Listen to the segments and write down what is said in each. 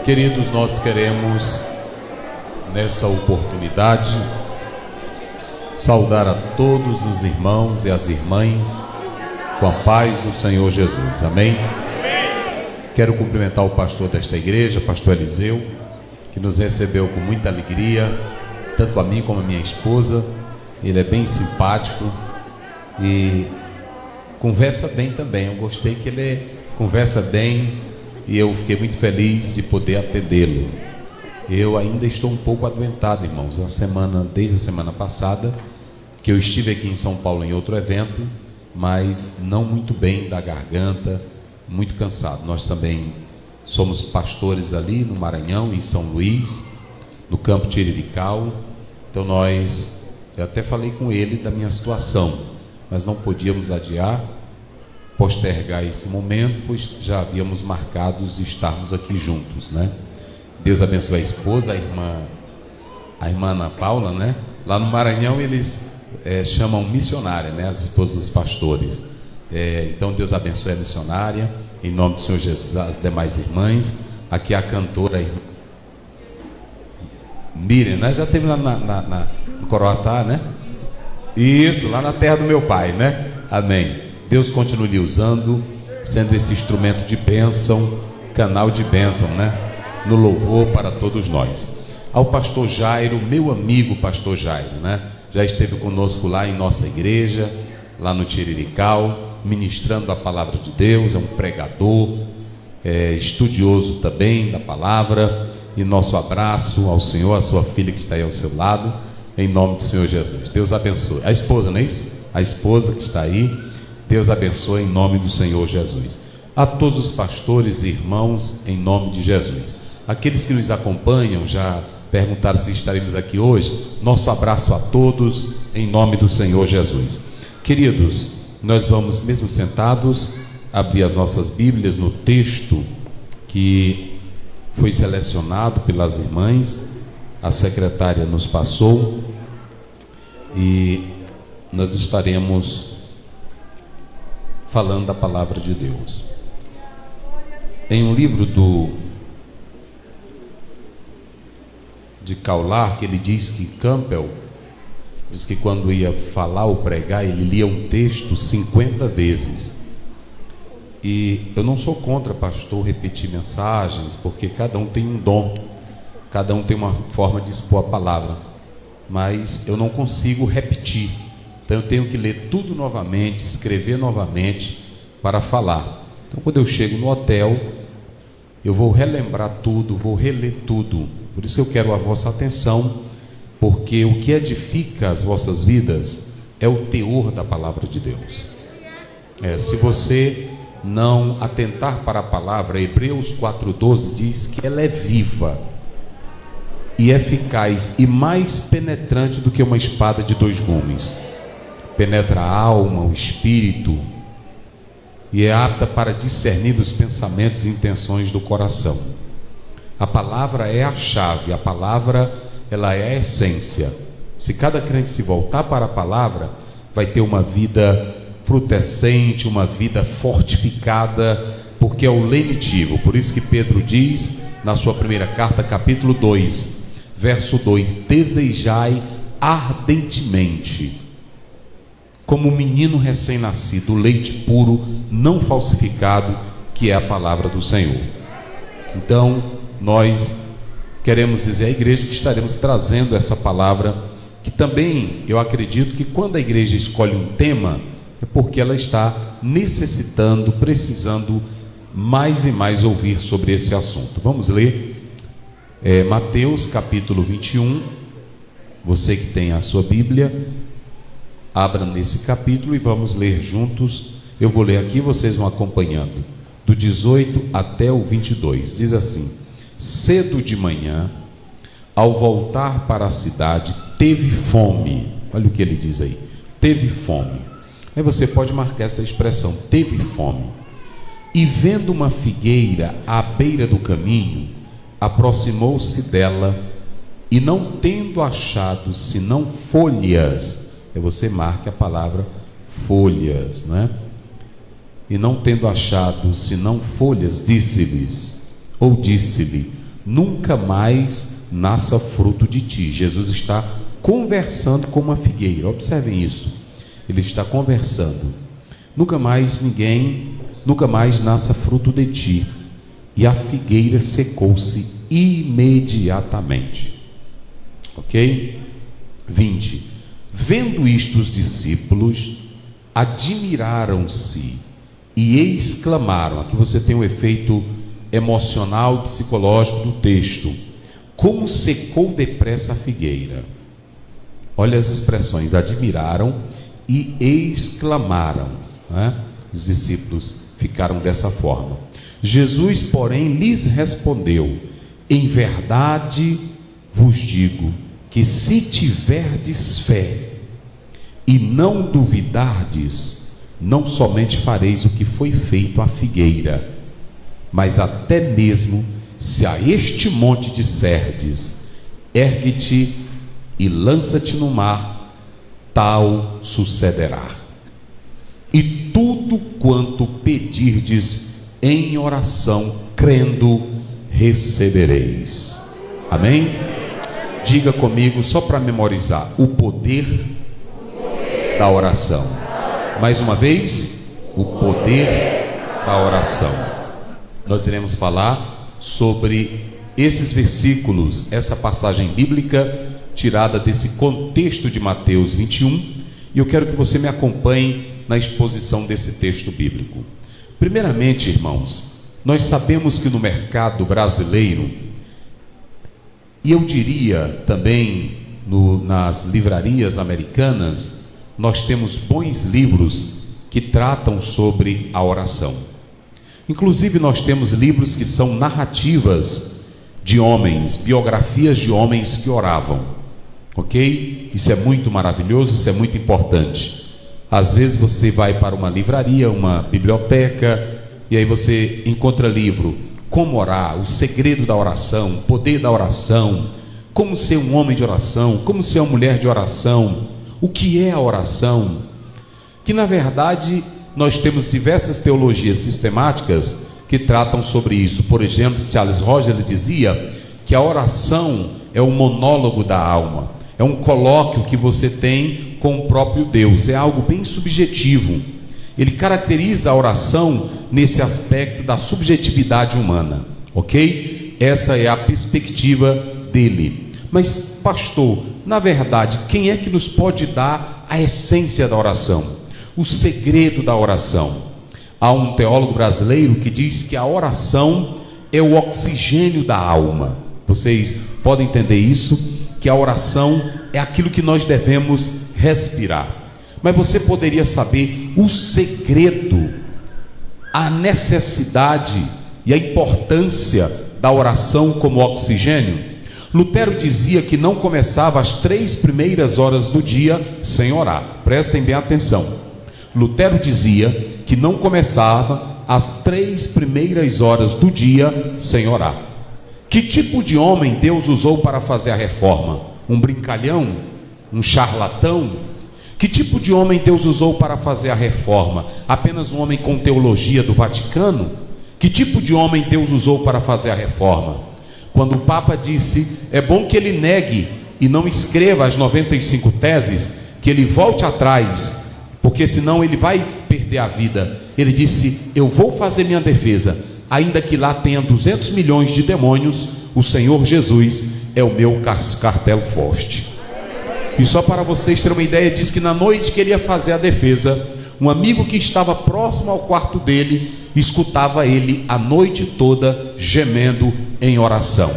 Queridos, nós queremos, nessa oportunidade, saudar a todos os irmãos e as irmãs com a paz do Senhor Jesus. Amém? Quero cumprimentar o pastor desta igreja, pastor Eliseu, que nos recebeu com muita alegria, tanto a mim como a minha esposa. Ele é bem simpático e conversa bem também. Eu gostei que ele conversa bem e eu fiquei muito feliz de poder atendê-lo. Eu ainda estou um pouco adoentado, irmãos. Desde a semana passada, que eu estive aqui em São Paulo em outro evento, mas não muito bem da garganta, muito cansado. Nós também somos pastores ali no Maranhão, em São Luís, no campo Tirirical. Então eu até falei com ele da minha situação, mas não podíamos postergar esse momento, pois já havíamos marcado de estarmos aqui juntos, né? Deus abençoe a esposa, a irmã Ana Paula, né? Lá no Maranhão eles chamam missionária, né? As esposas dos pastores. Então Deus abençoe a missionária, em nome do Senhor Jesus, as demais irmãs. Aqui a cantora Miriam, né? Já esteve lá no Coroatá, né? Isso, lá na terra do meu pai, né? Amém. Deus continue lhe usando, sendo esse instrumento de bênção, canal de bênção, né? No louvor para todos nós. Ao pastor Jairo, meu amigo pastor Jairo, né? Já esteve conosco lá em nossa igreja, lá no Tirirical, ministrando a palavra de Deus. É um pregador, estudioso também da palavra. E nosso abraço ao Senhor, a sua filha que está aí ao seu lado, em nome do Senhor Jesus. Deus abençoe. A esposa, não é isso? A esposa que está aí, Deus abençoe em nome do Senhor Jesus. A todos os pastores e irmãos, em nome de Jesus. Aqueles que nos acompanham já perguntaram se estaremos aqui hoje. Nosso abraço a todos, em nome do Senhor Jesus. Queridos, nós vamos, mesmo sentados, abrir as nossas Bíblias no texto que foi selecionado pelas irmãs. A secretária nos passou e nós estaremos falando da palavra de Deus. Em um livro de Kaular, que ele diz que Campbell diz que quando ia falar ou pregar, ele lia um texto 50 vezes. E eu não sou contra, pastor, repetir mensagens, porque cada um tem um dom, cada um tem uma forma de expor a palavra, mas eu não consigo repetir. Então eu tenho que ler tudo novamente, escrever novamente para falar. Então quando eu chego no hotel, eu vou relembrar tudo, vou reler tudo. Por isso eu quero a vossa atenção, porque o que edifica as vossas vidas é o teor da palavra de Deus. Se você não atentar para a palavra, Hebreus 4,12 diz que ela é viva e eficaz e mais penetrante do que uma espada de dois gumes. Penetra a alma, o espírito, e é apta para discernir os pensamentos e intenções do coração. A palavra é a chave, a palavra ela é a essência. Se cada crente se voltar para a palavra, vai ter uma vida frutescente, uma vida fortificada, porque é o lenitivo. Por isso que Pedro diz na sua primeira carta, capítulo 2, verso 2: desejai ardentemente, como um menino recém-nascido, o leite puro, não falsificado, que é a palavra do Senhor. Então, nós queremos dizer à igreja que estaremos trazendo essa palavra, que também eu acredito que quando a igreja escolhe um tema, é porque ela está necessitando, precisando mais e mais ouvir sobre esse assunto. Vamos ler Mateus capítulo 21. Você que tem a sua Bíblia, abra nesse capítulo e vamos ler juntos. Eu vou ler aqui, vocês vão acompanhando, do 18 até o 22. Diz assim: cedo de manhã, ao voltar para a cidade, teve fome. Olha o que ele diz aí: teve fome. Aí você pode marcar essa expressão, teve fome. E vendo uma figueira à beira do caminho, aproximou-se dela, e não tendo achado senão folhas, você marca a palavra folhas, né? E não tendo achado senão folhas, disse-lhe: nunca mais nasça fruto de ti. Jesus está conversando com uma figueira, observem isso, ele está conversando, nunca mais nasça fruto de ti. E a figueira secou-se imediatamente. Ok? 20. Vendo isto, os discípulos admiraram-se e exclamaram. Aqui você tem o efeito emocional, psicológico do texto. Como secou depressa a figueira. Olha as expressões: admiraram e exclamaram, né? Os discípulos ficaram dessa forma. Jesus, porém, lhes respondeu: em verdade vos digo que se tiverdes fé e não duvidardes, não somente fareis o que foi feito à figueira, mas até mesmo se a este monte disserdes: ergue-te e lança-te no mar, tal sucederá. E tudo quanto pedirdes em oração, crendo, recebereis. Amém? Diga comigo, só para memorizar: o poder da oração. Mais uma vez, o poder da oração. Nós iremos falar sobre esses versículos, essa passagem bíblica tirada desse contexto de Mateus 21, e eu quero que você me acompanhe na exposição desse texto bíblico. Primeiramente, irmãos, nós sabemos que no mercado brasileiro, e eu diria também nas livrarias americanas, nós temos bons livros que tratam sobre a oração. Inclusive nós temos livros que são narrativas de homens, biografias de homens que oravam, ok? Isso é muito maravilhoso, isso é muito importante. Às vezes você vai para uma livraria, uma biblioteca, e aí você encontra livro: como orar, o segredo da oração, o poder da oração, como ser um homem de oração, como ser uma mulher de oração, o que é a oração. Que na verdade nós temos diversas teologias sistemáticas que tratam sobre isso. Por exemplo, Charles Rogers dizia que a oração é um monólogo da alma, é um colóquio que você tem com o próprio Deus, é algo bem subjetivo. Ele caracteriza a oração nesse aspecto da subjetividade humana, ok? Essa é a perspectiva dele. Mas, pastor, na verdade, quem é que nos pode dar a essência da oração, o segredo da oração? Há um teólogo brasileiro que diz que a oração é o oxigênio da alma. Vocês podem entender isso? Que a oração é aquilo que nós devemos respirar. Mas você poderia saber o segredo, a necessidade e a importância da oração como oxigênio? Lutero dizia que não começava as 3 primeiras horas do dia sem orar. Prestem bem atenção. Lutero dizia que não começava as 3 primeiras horas do dia sem orar. Que tipo de homem Deus usou para fazer a reforma? Um brincalhão? Um charlatão? Que tipo de homem Deus usou para fazer a reforma? Apenas um homem com teologia do Vaticano? Que tipo de homem Deus usou para fazer a reforma? Quando o Papa disse: é bom que ele negue e não escreva as 95 teses, que ele volte atrás, porque senão ele vai perder a vida. Ele disse: eu vou fazer minha defesa, ainda que lá tenha 200 milhões de demônios, o Senhor Jesus é o meu cartelo forte. E só para vocês terem uma ideia, diz que na noite que ele ia fazer a defesa, um amigo que estava próximo ao quarto dele escutava ele a noite toda gemendo em oração.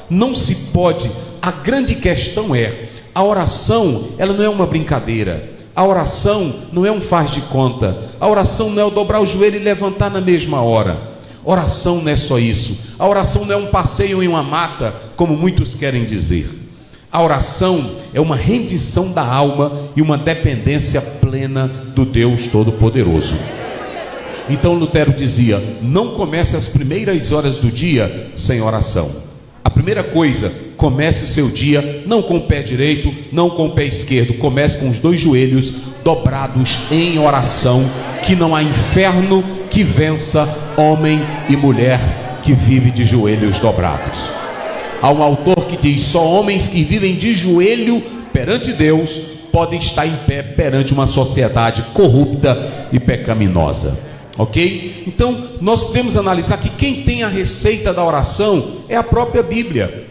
Não se pode, a grande questão é, a oração, ela não é uma brincadeira. A oração não é um faz de conta. A oração não é o dobrar o joelho e levantar na mesma hora. Oração não é só isso. A oração não é um passeio em uma mata, como muitos querem dizer. A oração é uma rendição da alma e uma dependência plena do Deus Todo-Poderoso. Então Lutero dizia: não comece as primeiras horas do dia sem oração. A primeira coisa, comece o seu dia não com o pé direito, não com o pé esquerdo. Comece com os 2 joelhos dobrados em oração, que não há inferno que vença homem e mulher que vive de joelhos dobrados. Há um autor que diz: só homens que vivem de joelho perante Deus podem estar em pé perante uma sociedade corrupta e pecaminosa. Ok? Então nós podemos analisar que quem tem a receita da oração é a própria Bíblia.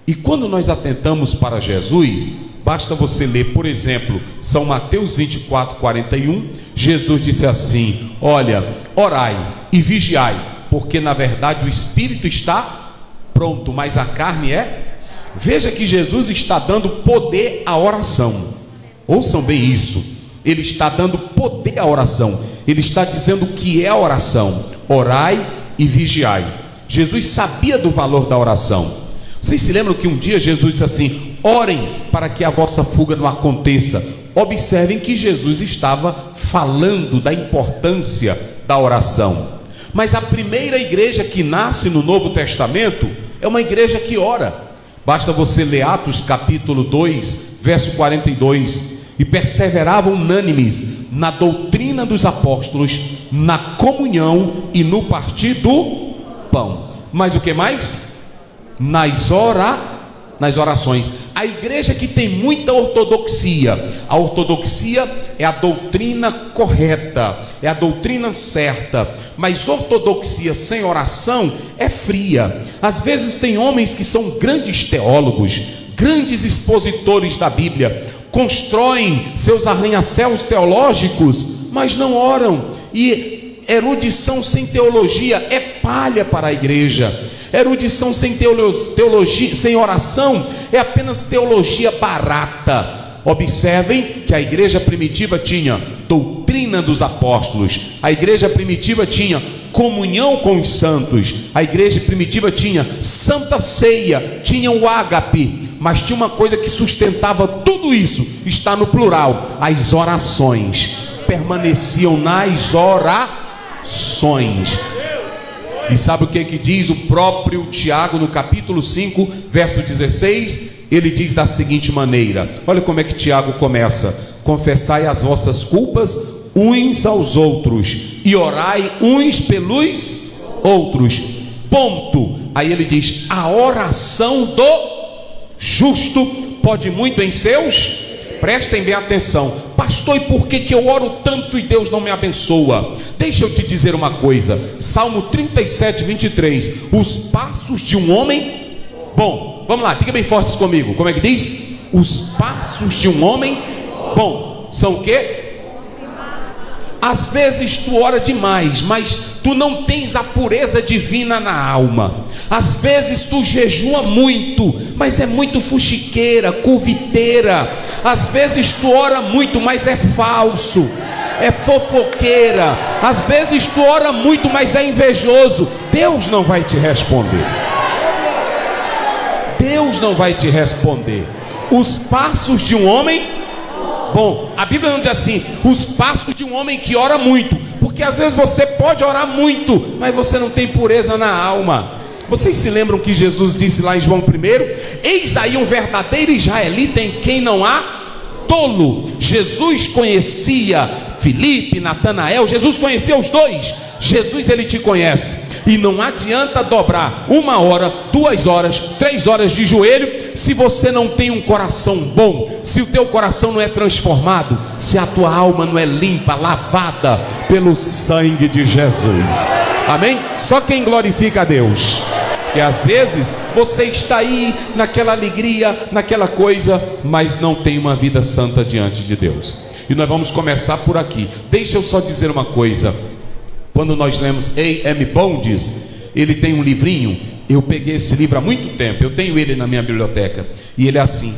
E quando nós atentamos para Jesus, basta você ler, por exemplo, São Mateus 24, 41. Jesus disse assim: olha, orai e vigiai, porque na verdade o espírito está pronto, mas a carne é. Veja que Jesus está dando poder à oração. Ouçam bem isso. Ele está dando poder à oração. Ele está dizendo o que é a oração: orai e vigiai. Jesus sabia do valor da oração. Vocês se lembram que um dia Jesus disse assim: orem para que a vossa fuga não aconteça. Observem que Jesus estava falando da importância da oração. Mas a primeira igreja que nasce no Novo Testamento é uma igreja que ora. Basta você ler Atos capítulo 2, verso 42. E perseveravam unânimes na doutrina dos apóstolos, na comunhão e no partir do pão. Mas o que mais? Nas orações. A igreja que tem muita ortodoxia. A ortodoxia é a doutrina correta, é a doutrina certa. Mas ortodoxia sem oração é fria. Às vezes tem homens que são grandes teólogos, grandes expositores da Bíblia, constroem seus arranha-céus teológicos, mas não oram. E erudição sem teologia é palha para a igreja. Erudição sem teologia, sem oração, é apenas teologia barata. Observem que a igreja primitiva tinha doutrina dos apóstolos, a igreja primitiva tinha comunhão com os santos, a igreja primitiva tinha santa ceia, tinha o ágape, mas tinha uma coisa que sustentava tudo isso, está no plural: as orações. Permaneciam nas orações. E sabe o que diz o próprio Tiago no capítulo 5, verso 16? Ele diz da seguinte maneira: olha como é que Tiago começa: confessai as vossas culpas uns aos outros e orai uns pelos outros. Ponto. Aí ele diz: a oração do justo pode muito em seus. Prestem bem atenção. Pastor, e por que eu oro tanto e Deus não me abençoa? Deixa eu te dizer uma coisa. Salmo 37, 23. Os passos de um homem bom. Vamos lá, diga bem forte comigo. Como é que diz? Os passos de um homem bom são o quê? Às vezes tu ora demais, mas tu não tens a pureza divina na alma. Às vezes tu jejua muito, mas é muito fuxiqueira, curviteira. Às vezes tu ora muito, mas é falso, é fofoqueira. Às vezes tu ora muito, mas é invejoso. Deus não vai te responder. Deus não vai te responder. Os passos de um homem bom, a Bíblia não diz assim: os passos de um homem que ora muito, porque às vezes você pode orar muito, mas você não tem pureza na alma. Vocês se lembram que Jesus disse lá em João 1: eis aí um verdadeiro israelita em quem não há tolo. Jesus conhecia Filipe, Natanael, Jesus conhecia os dois. Jesus, ele te conhece. E não adianta dobrar 1 hora, 2 horas, 3 horas de joelho, se você não tem um coração bom, se o teu coração não é transformado, se a tua alma não é limpa, lavada pelo sangue de Jesus. Amém? Só quem glorifica a Deus. E às vezes você está aí naquela alegria, naquela coisa, mas não tem uma vida santa diante de Deus. E nós vamos começar por aqui. Deixa eu só dizer uma coisa. Quando nós lemos A.M. Bondes, ele tem um livrinho. Eu peguei esse livro há muito tempo, eu tenho ele na minha biblioteca. E ele é assim: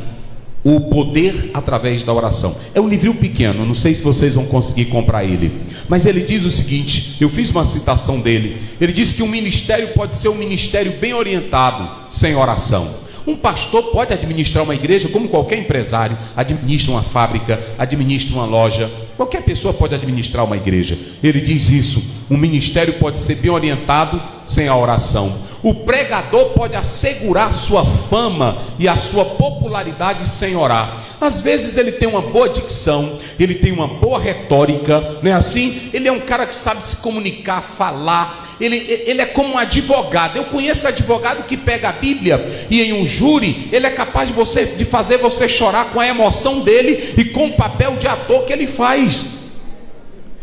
O Poder através da Oração. É um livrinho pequeno, não sei se vocês vão conseguir comprar ele, mas ele diz o seguinte, eu fiz uma citação dele. Ele diz que um ministério pode ser um ministério bem orientado sem oração. Um pastor pode administrar uma igreja como qualquer empresário administra uma fábrica, administra uma loja. Qualquer pessoa pode administrar uma igreja. Ele diz isso: um ministério pode ser bem orientado sem a oração. O pregador pode assegurar sua fama e a sua popularidade sem orar. Às vezes ele tem uma boa dicção, ele tem uma boa retórica, não é assim? Ele é um cara que sabe se comunicar, falar. ele é como um advogado. Eu conheço advogado que pega a Bíblia e em um júri, ele é capaz de fazer você chorar com a emoção dele e com o papel de ator que ele faz.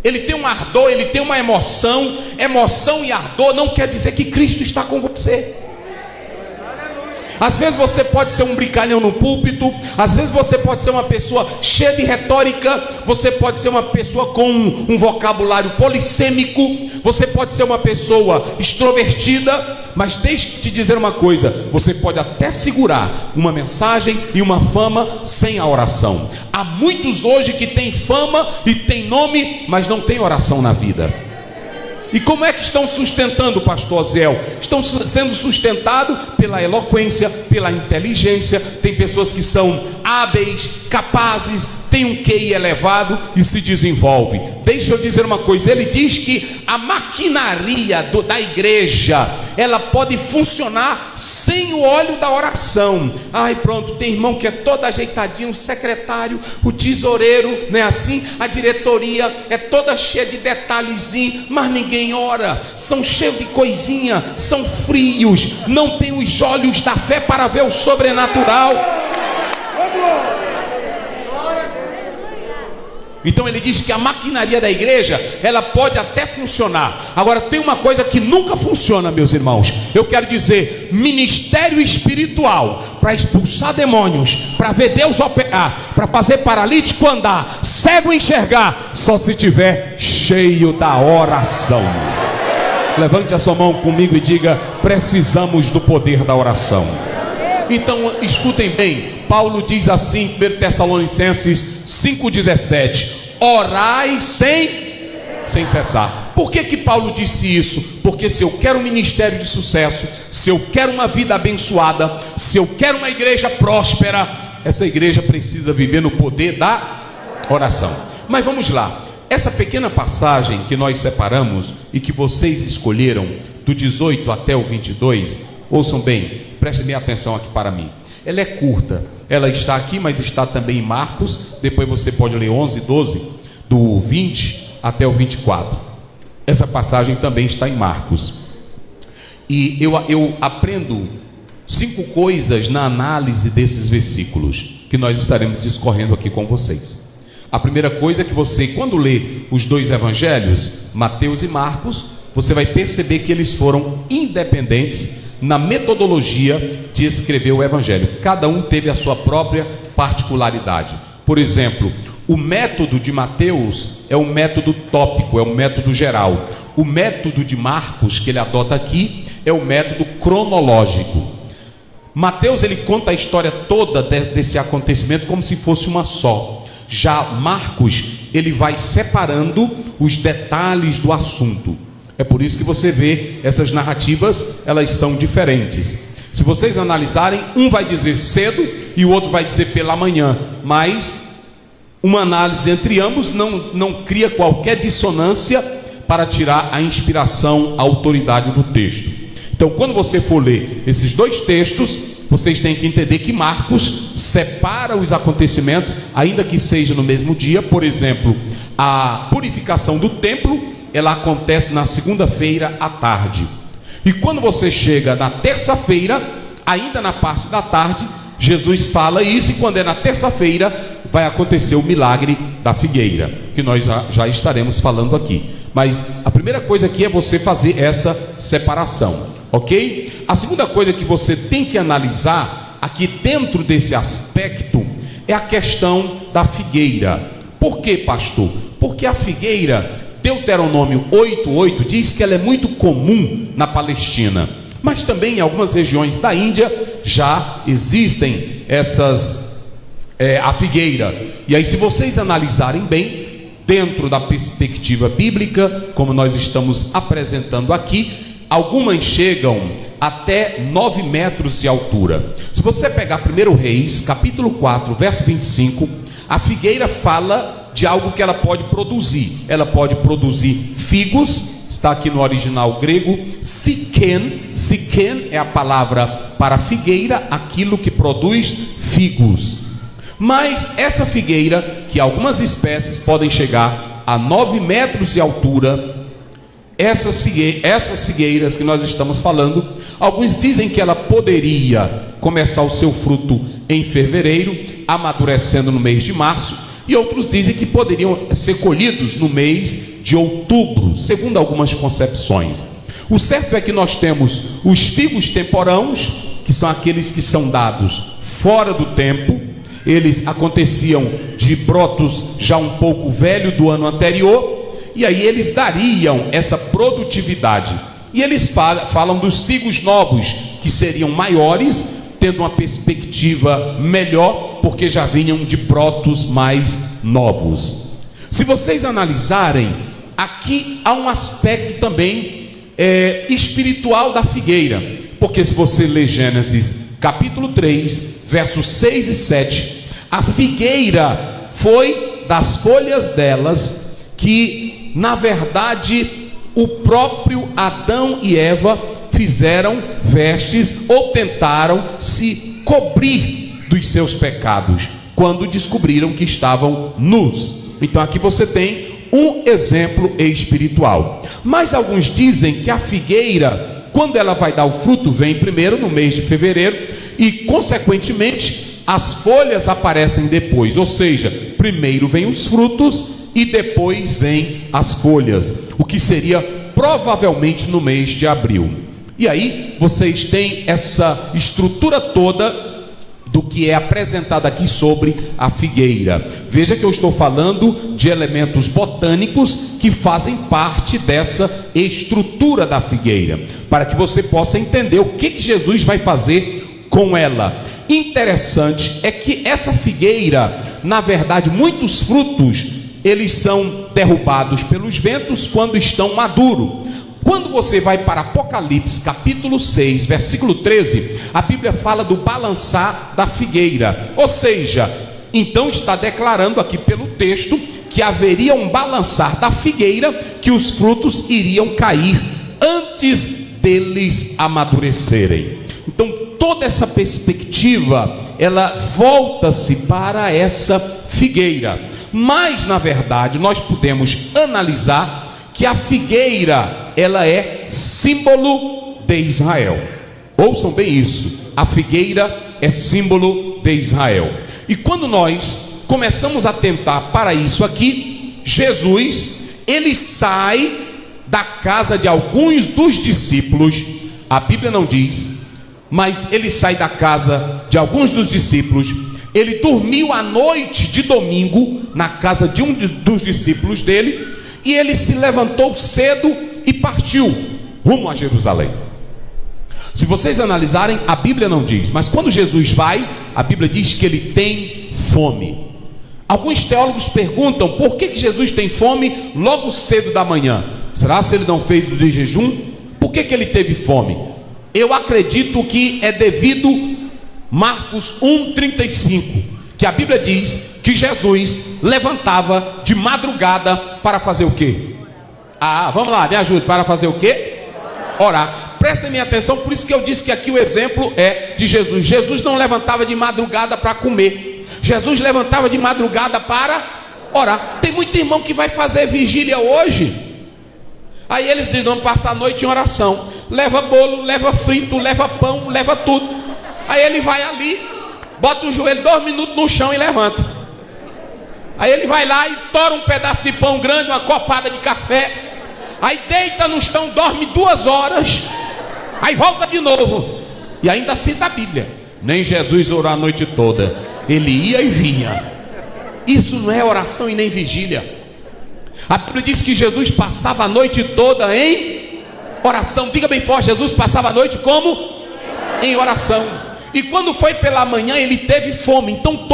Ele tem um ardor, ele tem uma emoção. Emoção e ardor não quer dizer que Cristo está com você. Às vezes você pode ser um brincalhão no púlpito, às vezes você pode ser uma pessoa cheia de retórica, você pode ser uma pessoa com um vocabulário polissêmico, você pode ser uma pessoa extrovertida, mas deixe eu te dizer uma coisa: você pode até segurar uma mensagem e uma fama sem a oração. Há muitos hoje que têm fama e têm nome, mas não têm oração na vida. E como é que estão sustentando, pastor Zéu? Estão sendo sustentados pela eloquência, pela inteligência. Tem pessoas que são hábeis, capazes, têm um QI elevado e se desenvolve. Deixa eu dizer uma coisa, ele diz que a maquinaria da igreja, ela pode funcionar sem o óleo da oração. Ai, pronto, tem irmão que é todo ajeitadinho, o secretário, o tesoureiro, não é assim? A diretoria é toda cheia de detalhezinho, mas ninguém ora, são cheios de coisinha, são frios, não tem os olhos da fé para ver o sobrenatural. Então ele diz que a maquinaria da igreja, ela pode até funcionar. Agora tem uma coisa que nunca funciona, meus irmãos. Eu quero dizer, ministério espiritual para expulsar demônios, para ver Deus operar, para fazer paralítico andar, cego enxergar, só se tiver cheio da oração. Levante a sua mão comigo e diga: precisamos do poder da oração. Então escutem bem, Paulo diz assim em 1 Tessalonicenses 5,17: orai sem cessar. Por que Paulo disse isso? Porque se eu quero um ministério de sucesso, se eu quero uma vida abençoada, se eu quero uma igreja próspera, essa igreja precisa viver no poder da oração. Mas vamos lá, essa pequena passagem que nós separamos e que vocês escolheram, do 18 até o 22, ouçam bem, prestem bem atenção aqui para mim. Ela é curta, ela está aqui, mas está também em Marcos. Depois você pode ler 11, 12, do 20 até o 24. Essa passagem também está em Marcos. E eu aprendo 5 coisas na análise desses versículos, que nós estaremos discorrendo aqui com vocês. A primeira coisa é que você, quando lê os 2 evangelhos, Mateus e Marcos, você vai perceber que eles foram independentes na metodologia de escrever o evangelho. Cada um teve a sua própria particularidade. Por exemplo, o método de Mateus é um método tópico, é um método geral. O método de Marcos, que ele adota aqui, é o método cronológico. Mateus, ele conta a história toda desse acontecimento como se fosse uma só. Já Marcos, ele vai separando os detalhes do assunto. É por isso que você vê essas narrativas, elas são diferentes. Se vocês analisarem, um vai dizer cedo e o outro vai dizer pela manhã, mas uma análise entre ambos não cria qualquer dissonância para tirar a inspiração, a autoridade do texto. Então, quando você for ler esses 2 textos, vocês têm que entender que Marcos separa os acontecimentos, ainda que seja no mesmo dia. Por exemplo, a purificação do templo, ela acontece na segunda-feira à tarde. E quando você chega na terça-feira, ainda na parte da tarde, Jesus fala isso, e quando é na terça-feira, vai acontecer o milagre da figueira, que nós já estaremos falando aqui. Mas a primeira coisa aqui é você fazer essa separação, ok? A segunda coisa que você tem que analisar aqui dentro desse aspecto é a questão da figueira. Por que, pastor? Porque a figueira, Deuteronômio 8:8 diz que ela é muito comum na Palestina, mas também em algumas regiões da Índia já existem a figueira. E aí, se vocês analisarem bem, dentro da perspectiva bíblica, como nós estamos apresentando aqui, algumas chegam até 9 metros de altura. Se você pegar 1 Reis, capítulo 4, verso 25, a figueira fala de algo que ela pode produzir. Ela pode produzir figos, está aqui no original grego, siken é a palavra para figueira, aquilo que produz figos. Mas essa figueira, que algumas espécies podem chegar a 9 metros de altura, essas figueiras que nós estamos falando, alguns dizem que ela poderia começar o seu fruto em fevereiro, amadurecendo no mês de março, e outros dizem que poderiam ser colhidos no mês de outubro, segundo algumas concepções. O certo é que nós temos os figos temporãos, que são aqueles que são dados fora do tempo. Eles aconteciam de brotos já um pouco velho do ano anterior, e aí eles dariam essa produtividade. E eles falam dos figos novos, que seriam maiores, tendo uma perspectiva melhor, porque já vinham de brotos mais novos. Se vocês analisarem, aqui há um aspecto também espiritual da figueira, porque se você ler Gênesis capítulo 3, versos 6 e 7, a figueira foi das folhas delas que, na verdade, o próprio Adão e Eva fizeram vestes ou tentaram se cobrir dos seus pecados, quando descobriram que estavam nus. Então aqui você tem um exemplo espiritual. Mas alguns dizem que a figueira, quando ela vai dar o fruto, vem primeiro no mês de fevereiro, e consequentemente as folhas aparecem depois. Ou seja, primeiro vem os frutos e depois vem as folhas, o que seria provavelmente no mês de abril. E aí vocês têm essa estrutura toda do que é apresentado aqui sobre a figueira. Veja que eu estou falando de elementos botânicos que fazem parte dessa estrutura da figueira, para que você possa entender o que Jesus vai fazer com ela. Interessante é que essa figueira, na verdade, muitos frutos, eles são derrubados pelos ventos quando estão maduros. Quando você vai para Apocalipse capítulo 6, versículo 13, a Bíblia fala do balançar da figueira. Ou seja, então está declarando aqui pelo texto que haveria um balançar da figueira, que os frutos iriam cair antes deles amadurecerem. Então toda essa perspectiva, ela volta-se para essa figueira. Mas na verdade nós podemos analisar que a figueira, ela é símbolo de Israel. Ouçam bem isso, a figueira é símbolo de Israel. E quando nós começamos a atentar para isso aqui, Jesus, ele sai da casa de alguns dos discípulos. A Bíblia não diz, mas ele sai da casa de alguns dos discípulos. Ele dormiu a noite de domingo na casa de um dos discípulos dele, e ele se levantou cedo e partiu rumo a Jerusalém. Se vocês analisarem, a Bíblia não diz, mas quando Jesus vai, a Bíblia diz que ele tem fome. Alguns teólogos perguntam por que Jesus tem fome logo cedo da manhã. Será se ele não fez o de jejum? Por que ele teve fome? Eu acredito que é devido Marcos 1,35, que a Bíblia diz que Jesus levantava de madrugada para fazer o quê? Vamos lá, me ajude, para fazer o quê? Orar. Prestem minha atenção, por isso que eu disse que aqui o exemplo é de Jesus. Jesus não levantava de madrugada para comer, Jesus levantava de madrugada para orar. Tem muito irmão que vai fazer vigília hoje, aí eles dizem, vamos passar a noite em oração. Leva bolo, leva frito, leva pão, leva tudo. Aí ele vai ali, bota o joelho 2 minutos no chão e levanta. Aí ele vai lá e tora um pedaço de pão grande, uma copada de café. Aí deita no chão, dorme 2 horas. Aí volta de novo. E ainda cita a Bíblia. Nem Jesus orou a noite toda, ele ia e vinha. Isso não é oração e nem vigília. A Bíblia diz que Jesus passava a noite toda em oração. Diga bem forte, Jesus passava a noite como? Em oração. E quando foi pela manhã, ele teve fome. Então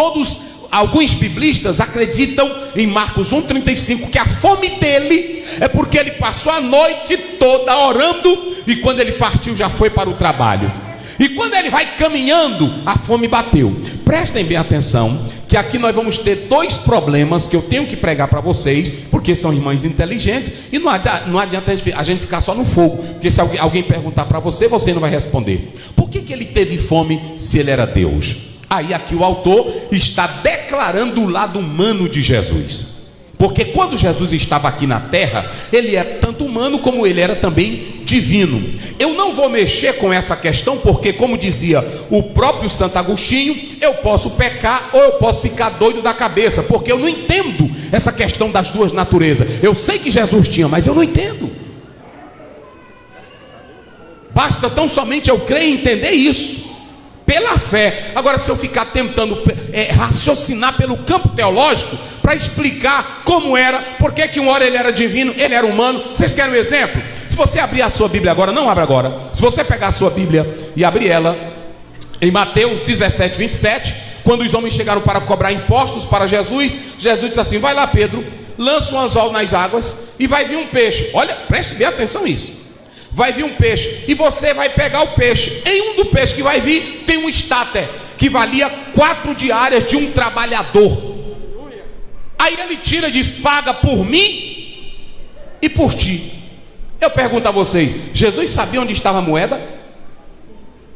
alguns biblistas acreditam em Marcos 1,35 que a fome dele é porque ele passou a noite toda orando, e quando ele partiu já foi para o trabalho. E quando ele vai caminhando, a fome bateu. Prestem bem atenção, que aqui nós vamos ter 2 problemas que eu tenho que pregar para vocês, porque são irmãos inteligentes, e não adianta a gente ficar só no fogo, porque se alguém perguntar para você, você não vai responder. Por que ele teve fome se ele era Deus? Aí aqui o autor está declarando o lado humano de Jesus. Porque quando Jesus estava aqui na terra, ele é tanto humano como ele era também divino. Eu não vou mexer com essa questão, porque, como dizia o próprio Santo Agostinho, eu posso pecar ou eu posso ficar doido da cabeça, porque eu não entendo essa questão das duas naturezas. Eu sei que Jesus tinha, mas eu não entendo. Basta tão somente eu crer e entender isso pela fé. Agora, se eu ficar tentando raciocinar pelo campo teológico para explicar como era, por que uma hora ele era divino, ele era humano. Vocês querem um exemplo? Se você abrir a sua Bíblia agora, não abra agora, se você pegar a sua Bíblia e abrir ela em Mateus 17, 27, quando os homens chegaram para cobrar impostos para Jesus, Jesus disse assim: vai lá, Pedro, lança um anzol nas águas e vai vir um peixe. Olha, preste bem atenção nisso. Vai vir um peixe e você vai pegar o peixe. Em um do peixe que vai vir tem um estáter que valia 4 diárias de um trabalhador. Aí ele tira e diz: paga por mim e por ti. Eu pergunto a vocês, Jesus sabia onde estava a moeda?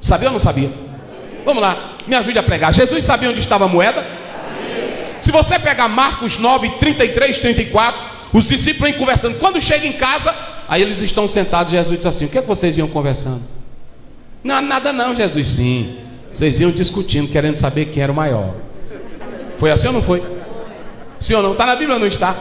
Sabia ou não sabia? Vamos lá, me ajude a pregar. Jesus sabia onde estava a moeda? Se você pegar Marcos 9, 33, 34, os discípulos vêm conversando. Quando chega em casa, aí eles estão sentados, Jesus diz assim: o que é que vocês vinham conversando? Não, nada não, Jesus. Sim, vocês vinham discutindo, querendo saber quem era o maior. Foi assim ou não foi? Sim ou não? Está na Bíblia ou não está?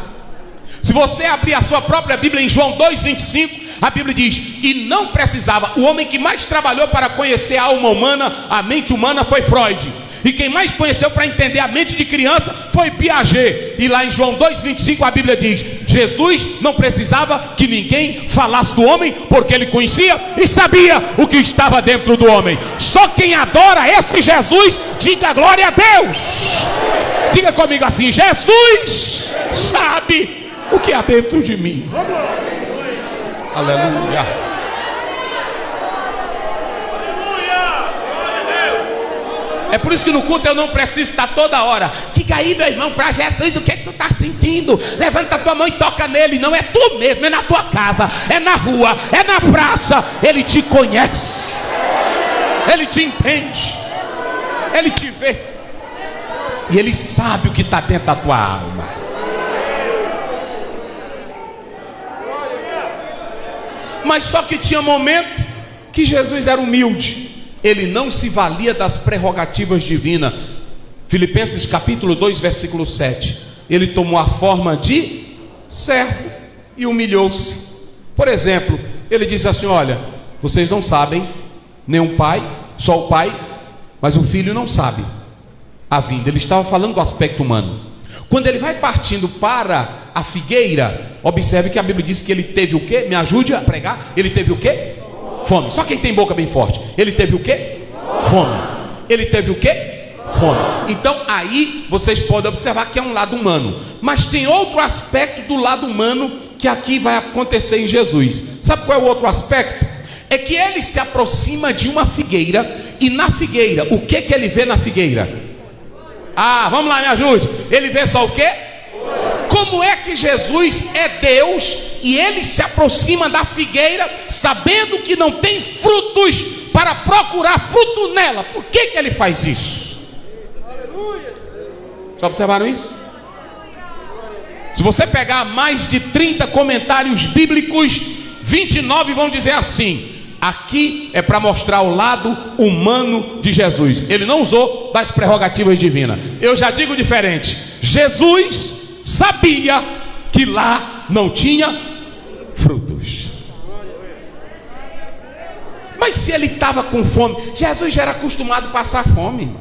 Se você abrir a sua própria Bíblia em João 2,25, a Bíblia diz: e não precisava. O homem que mais trabalhou para conhecer a alma humana, a mente humana, foi Freud. E quem mais conheceu para entender a mente de criança foi Piaget. E lá em João 2,25 a Bíblia diz: Jesus não precisava que ninguém falasse do homem, porque ele conhecia e sabia o que estava dentro do homem. Só quem adora esse Jesus, diga glória a Deus. Diga comigo assim: Jesus sabe o que há dentro de mim. Aleluia. É por isso que no culto eu não preciso estar toda hora. Diga aí, meu irmão, para Jesus, o que é que tu está sentindo? Levanta a tua mão e toca nele. Não é tu mesmo, é na tua casa, é na rua, é na praça. Ele te conhece, ele te entende, ele te vê, e ele sabe o que está dentro da tua alma. Mas só que tinha momento que Jesus era humilde. Ele não se valia das prerrogativas divinas. Filipenses capítulo 2, versículo 7. Ele tomou a forma de servo e humilhou-se. Por exemplo, ele disse assim: olha, vocês não sabem, nem o pai, só o pai, mas o filho não sabe a vinda. Ele estava falando do aspecto humano. Quando ele vai partindo para a figueira, observe que a Bíblia diz que ele teve o quê? Me ajude a pregar. Ele teve o quê? Fome. Só quem tem boca bem forte. Ele teve o quê? Fome. Ele teve o quê? Fome. Então aí vocês podem observar que é um lado humano. Mas tem outro aspecto do lado humano que aqui vai acontecer em Jesus. Sabe qual é o outro aspecto? É que ele se aproxima de uma figueira. E na figueira, o que ele vê na figueira? Ah, vamos lá, me ajude. Ele vê só o quê? Como é que Jesus é Deus e ele se aproxima da figueira sabendo que não tem frutos para procurar fruto nela? Por que ele faz isso? Já observaram isso? Se você pegar mais de 30 comentários bíblicos, 29 vão dizer assim: aqui é para mostrar o lado humano de Jesus. Ele não usou das prerrogativas divinas. Eu já digo diferente: Jesus sabia que lá não tinha frutos. Mas se ele estava com fome, Jesus já era acostumado a passar fome.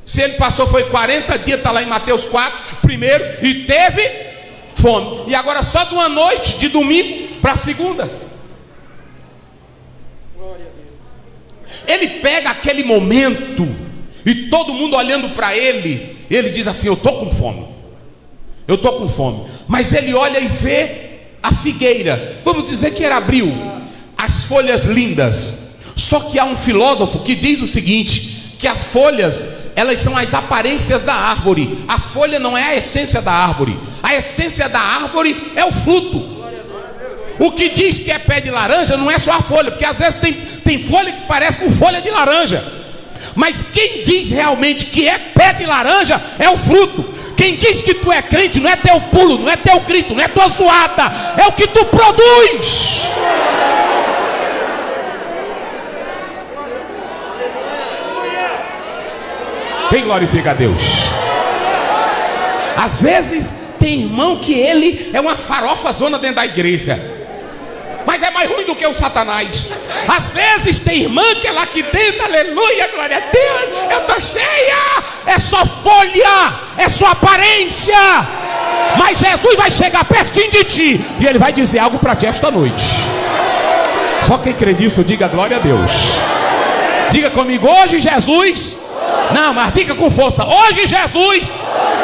Se ele passou, foi 40 dias, está lá em Mateus 4, primeiro, e teve fome. E agora só de uma noite, de domingo para segunda. Ele pega aquele momento e todo mundo olhando para ele, ele diz assim: eu estou com fome. Eu estou com fome. Mas ele olha e vê a figueira. Vamos dizer que era abril, as folhas lindas. Só que há um filósofo que diz o seguinte: que as folhas, elas são as aparências da árvore. A folha não é a essência da árvore. A essência da árvore é o fruto. O que diz que é pé de laranja não é só a folha, porque às vezes tem folha que parece com folha de laranja. Mas quem diz realmente que é pé de laranja é o fruto. Quem diz que tu é crente não é teu pulo, não é teu grito, não é tua suada, é o que tu produz. Quem glorifica a Deus? Às vezes tem irmão que ele é uma farofa zona dentro da igreja, mas é mais ruim do que o Satanás. Às vezes tem irmã que é lá aqui dentro, aleluia, glória a Deus, eu estou cheia, é só folha, é só aparência. Mas Jesus vai chegar pertinho de ti e ele vai dizer algo para ti esta noite. Só quem crê nisso, diga glória a Deus. Diga comigo, hoje Jesus, não, mas diga com força, hoje Jesus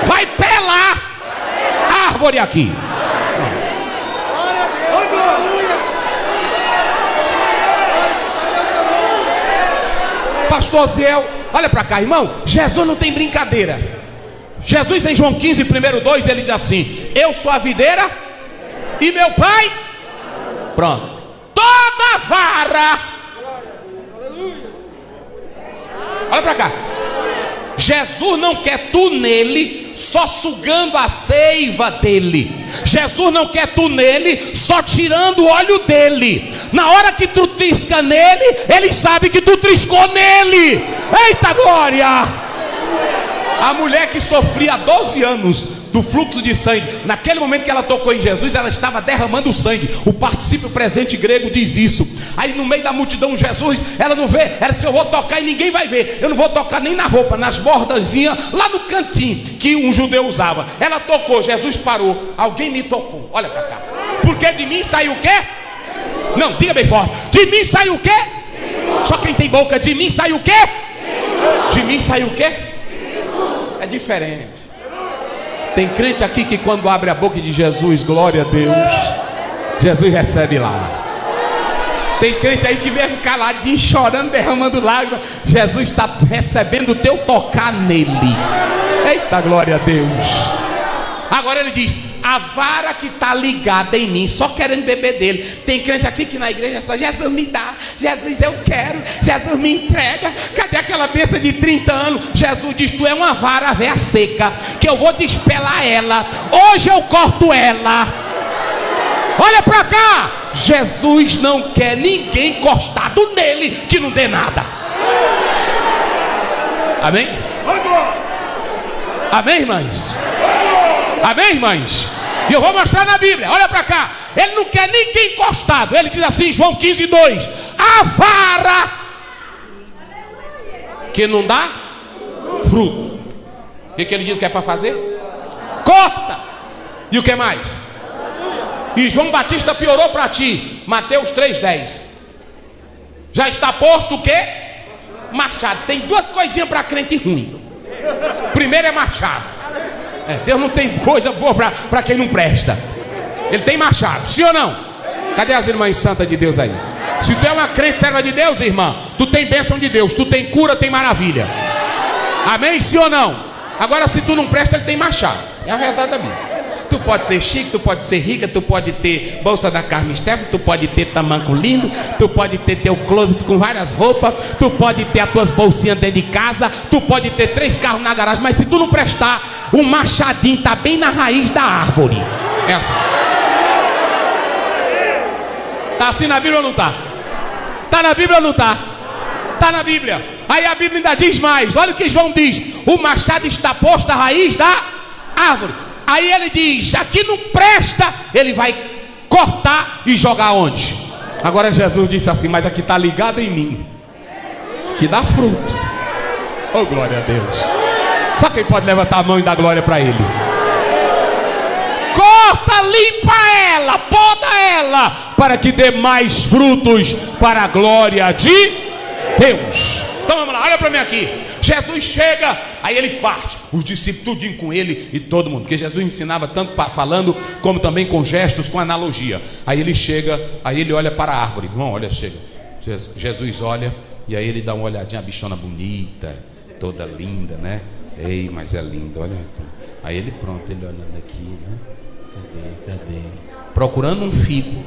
vai pelar a árvore aqui. Pastor Ziel, olha para cá, irmão. Jesus não tem brincadeira. Jesus em João 15, 1:2, ele diz assim: eu sou a videira e meu pai. Pronto. Toda vara. Olha para cá. Jesus não quer tu nele só sugando a seiva dele. Jesus não quer tu nele só tirando o óleo dele. Na hora que tu trisca nele, ele sabe que tu triscou nele. Eita glória! A mulher que sofria 12 anos do fluxo de sangue, naquele momento que ela tocou em Jesus, ela estava derramando sangue. O particípio presente grego diz isso. Aí no meio da multidão, Jesus, ela não vê, ela disse: eu vou tocar e ninguém vai ver. Eu não vou tocar nem na roupa, nas bordazinhas, lá no cantinho que um judeu usava. Ela tocou, Jesus parou. Alguém me tocou, olha para cá. Porque de mim saiu o quê? Não, diga bem forte. De mim saiu o quê? Só quem tem boca. De mim saiu o quê? De mim saiu o quê? É diferente. Tem crente aqui que quando abre a boca de Jesus, glória a Deus, Jesus recebe lá. Tem crente aí que mesmo caladinho, chorando, derramando lágrimas, Jesus está recebendo o teu tocar nele. Eita glória a Deus. Agora ele diz: a vara que está ligada em mim, só querendo beber dele. Tem crente aqui que na igreja só: Jesus me dá, Jesus eu quero, Jesus me entrega. Cadê aquela bênção de 30 anos? Jesus diz: tu é uma vara véia seca, que eu vou despelar ela. Hoje eu corto ela. Olha para cá. Jesus não quer ninguém encostado nele que não dê nada. Amém? Amém, irmãs? Amém, irmãs? E eu vou mostrar na Bíblia, olha para cá. Ele não quer ninguém encostado. Ele diz assim, João 15:2: a vara que não dá fruto, o que ele diz que é para fazer? Corta. E o que mais? E João Batista piorou para ti. Mateus 3:10. Já está posto o quê? Machado. Tem duas coisinhas para crente ruim. Primeiro é machado. Deus não tem coisa boa para quem não presta. Ele tem machado, sim ou não? Cadê as irmãs santas de Deus aí? Se tu é uma crente serva de Deus, irmã, tu tem bênção de Deus, tu tem cura, tem maravilha. Amém, sim ou não? Agora se tu não presta, ele tem machado. É a verdade da Bíblia. Tu pode ser chique, tu pode ser rica, tu pode ter bolsa da Carmen Stephanie, tu pode ter tamanco lindo, tu pode ter teu closet com várias roupas, tu pode ter as tuas bolsinhas dentro de casa, tu pode ter 3 carros na garagem, mas se tu não prestar, o machadinho tá bem na raiz da árvore. É assim. Tá assim na Bíblia ou não tá? Tá na Bíblia ou não tá? Tá na Bíblia. Aí a Bíblia ainda diz mais. Olha o que João diz: o machado está posto à raiz da árvore. Aí ele diz: aqui não presta, ele vai cortar e jogar onde? Agora Jesus disse assim: mas aqui está ligado em mim, que dá fruto. Oh glória a Deus. Só quem pode levantar a mão e dar glória para ele? Corta, limpa ela, poda ela, para que dê mais frutos para a glória de Deus. Então vamos lá, olha para mim aqui. Jesus chega, aí ele parte, os discípulos tudinho com ele e todo mundo, porque Jesus ensinava tanto falando, como também com gestos, com analogia. Aí ele chega, aí ele olha para a árvore. Irmão, olha, chega. Jesus olha, e aí ele dá uma olhadinha, a bichona bonita, toda linda, né? Ei, mas é linda, olha. Aí ele pronto, ele olhando aqui, né? Cadê? Procurando um figo,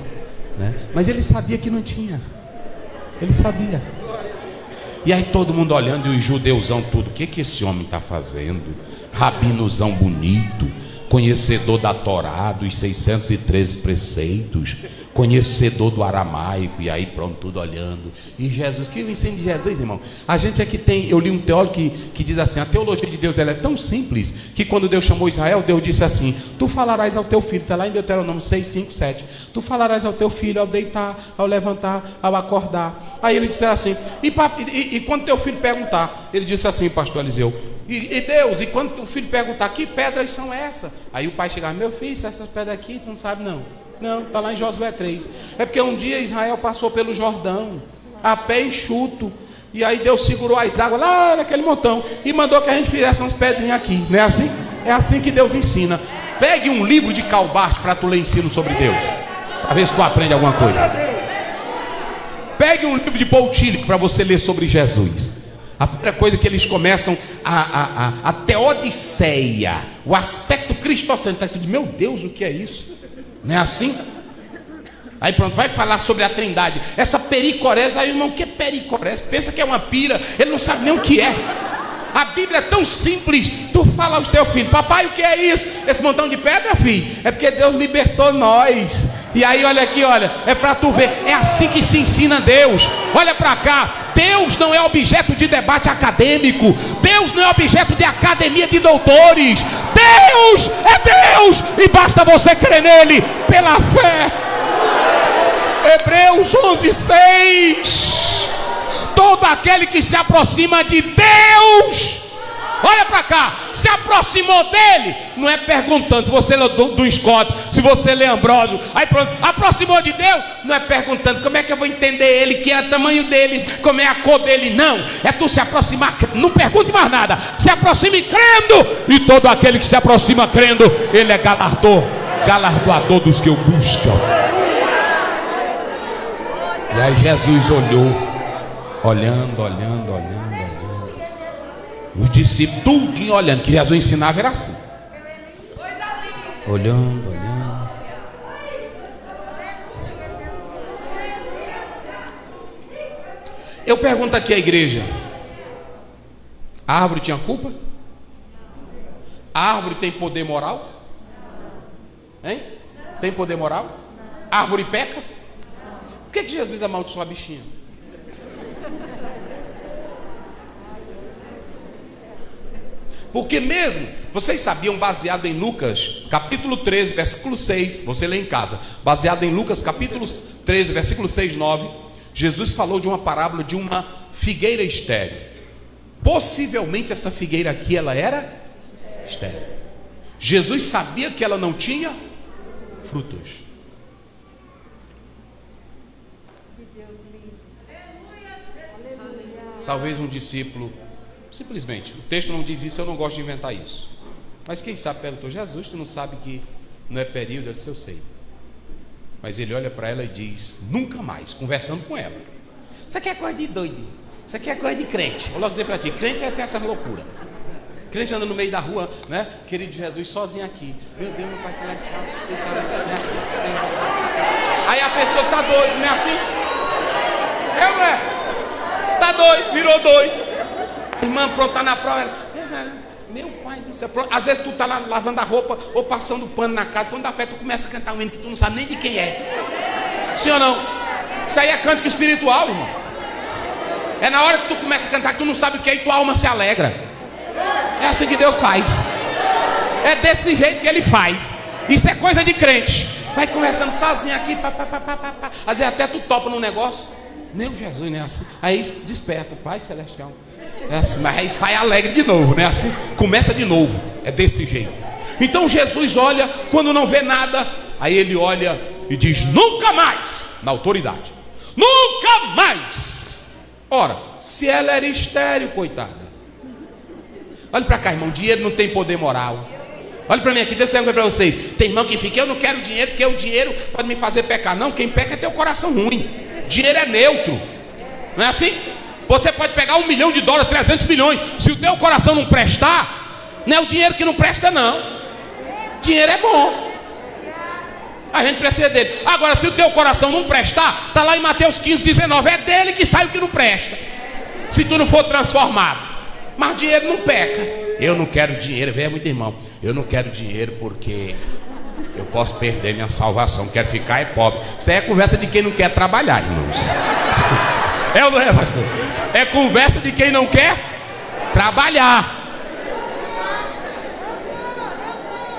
né? Mas ele sabia que não tinha. Ele sabia. E aí todo mundo olhando, e os judeuzão tudo: o que esse homem está fazendo? rabinozão bonito, conhecedor da Torá, dos 613 preceitos, conhecedor do aramaico, e aí pronto, tudo olhando. E Jesus, que o ensino de Jesus, irmão? A gente é que tem, eu li um teólogo que diz assim, a teologia de Deus ela é tão simples, que quando Deus chamou Israel, Deus disse assim, tu falarás ao teu filho, está lá em Deuteronômio 6, 5, 7, tu falarás ao teu filho ao deitar, ao levantar, ao acordar. Aí ele disse assim, e quando teu filho perguntar, ele disse assim, pastor Eliseu, e Deus, e quando o filho perguntar, que pedras são essas? Aí o pai chegava, meu filho, essas pedras aqui, tu não sabe não. Não, está lá em Josué 3. É porque um dia Israel passou pelo Jordão, a pé enxuto, e aí Deus segurou as águas lá naquele montão, e mandou que a gente fizesse umas pedrinhas aqui. Não é assim? É assim que Deus ensina. Pegue um livro de Karl Barth para tu ler ensino sobre Deus, para ver se tu aprende alguma coisa. Pegue um livro de Paul Tillich para você ler sobre Jesus. A primeira coisa que eles começam a teodiceia, o aspecto cristocêntrico. Meu Deus, o que é isso? Não é assim? Aí pronto, vai falar sobre a trindade. Essa pericorese, aí irmão, o que é pericorese? Pensa que é uma pira, ele não sabe nem o que é. A Bíblia é tão simples. Tu fala aos teus filhos, papai, o que é isso? Esse montão de pedra, filho? É porque Deus libertou nós. E aí olha aqui, olha, é para tu ver. É assim que se ensina Deus. Olha para cá, Deus não é objeto de debate acadêmico. Deus não é objeto de academia de doutores. Deus é Deus, e basta você crer nele pela fé. Hebreus 11:6. Todo aquele que se aproxima de Deus, olha para cá, se aproximou dele, não é perguntando. Se você lê do Scott, se você lê Ambrósio, aí pronto, aproximou de Deus, não é perguntando como é que eu vou entender ele, que é o tamanho dele, como é a cor dele. Não, é tu se aproximar, não pergunte mais nada, se aproxime crendo, e todo aquele que se aproxima crendo, ele é galardoador dos que o buscam. E aí Jesus olhou, olhando. Os discípulos tudinho olhando, que Jesus ensinava era assim. Olhando. Eu pergunto aqui à igreja: a árvore tinha culpa? A árvore tem poder moral? Hein? Tem poder moral? A árvore peca? Por que Jesus amaldiçoou a bichinha? Porque mesmo, vocês sabiam, baseado em Lucas, capítulo 13, versículo 6, você lê em casa, baseado em Lucas, capítulo 13, versículo 6, 9, Jesus falou de uma parábola de uma figueira estéril. Possivelmente essa figueira aqui, ela era estéril. Jesus sabia que ela não tinha frutos. Talvez um discípulo, simplesmente, o texto não diz isso, eu não gosto de inventar isso, mas quem sabe perguntou: Jesus, tu não sabe que não é período? Eu disse: eu sei. Mas ele olha para ela e diz, nunca mais, conversando com ela: isso aqui é coisa de doido, isso aqui é coisa de crente. Vou logo dizer para ti, crente é ter essas loucuras. Crente anda no meio da rua, né? Querido Jesus, sozinho aqui. Meu Deus, meu Pai Celestial, não é assim, Aí a pessoa está doida, não é assim? É, não é? Está doido, virou doido. Irmã, pronto, está na prova. Meu Pai do céu. Às vezes tu está lá lavando a roupa ou passando pano na casa. Quando dá fé, tu começa a cantar um hino que tu não sabe nem de quem é. Sim ou não? Isso aí é cântico espiritual, irmão. É na hora que tu começa a cantar que tu não sabe o que é e tua alma se alegra. É assim que Deus faz. É desse jeito que Ele faz. Isso é coisa de crente. Vai conversando sozinho aqui, às vezes até tu topa num negócio. Meu Jesus, não é assim? Aí desperta o Pai Celestial. É assim, mas aí vai alegre de novo, né? Assim, começa de novo. É desse jeito. Então Jesus olha, quando não vê nada, aí ele olha e diz: nunca mais, na autoridade, nunca mais. Ora, se ela era estéril, coitada. Olha para cá, irmão, dinheiro não tem poder moral. Olha para mim aqui, Deus serve para vocês. Tem irmão que fica: eu não quero dinheiro, porque o dinheiro pode me fazer pecar. Não, quem peca é ter o coração ruim. Dinheiro é neutro, não é assim? Você pode pegar $1 milhão, 300 milhões. Se o teu coração não prestar, não é o dinheiro que não presta, não. Dinheiro é bom, a gente precisa dele. Agora, se o teu coração não prestar, está lá em Mateus 15:19, é dele que sai o que não presta, se tu não for transformado. Mas dinheiro não peca. Eu não quero dinheiro, vem muito irmão. Eu não quero dinheiro porque eu posso perder minha salvação, quero ficar pobre. Isso aí é conversa de quem não quer trabalhar, irmãos. É ou não é, pastor? É conversa de quem não quer trabalhar.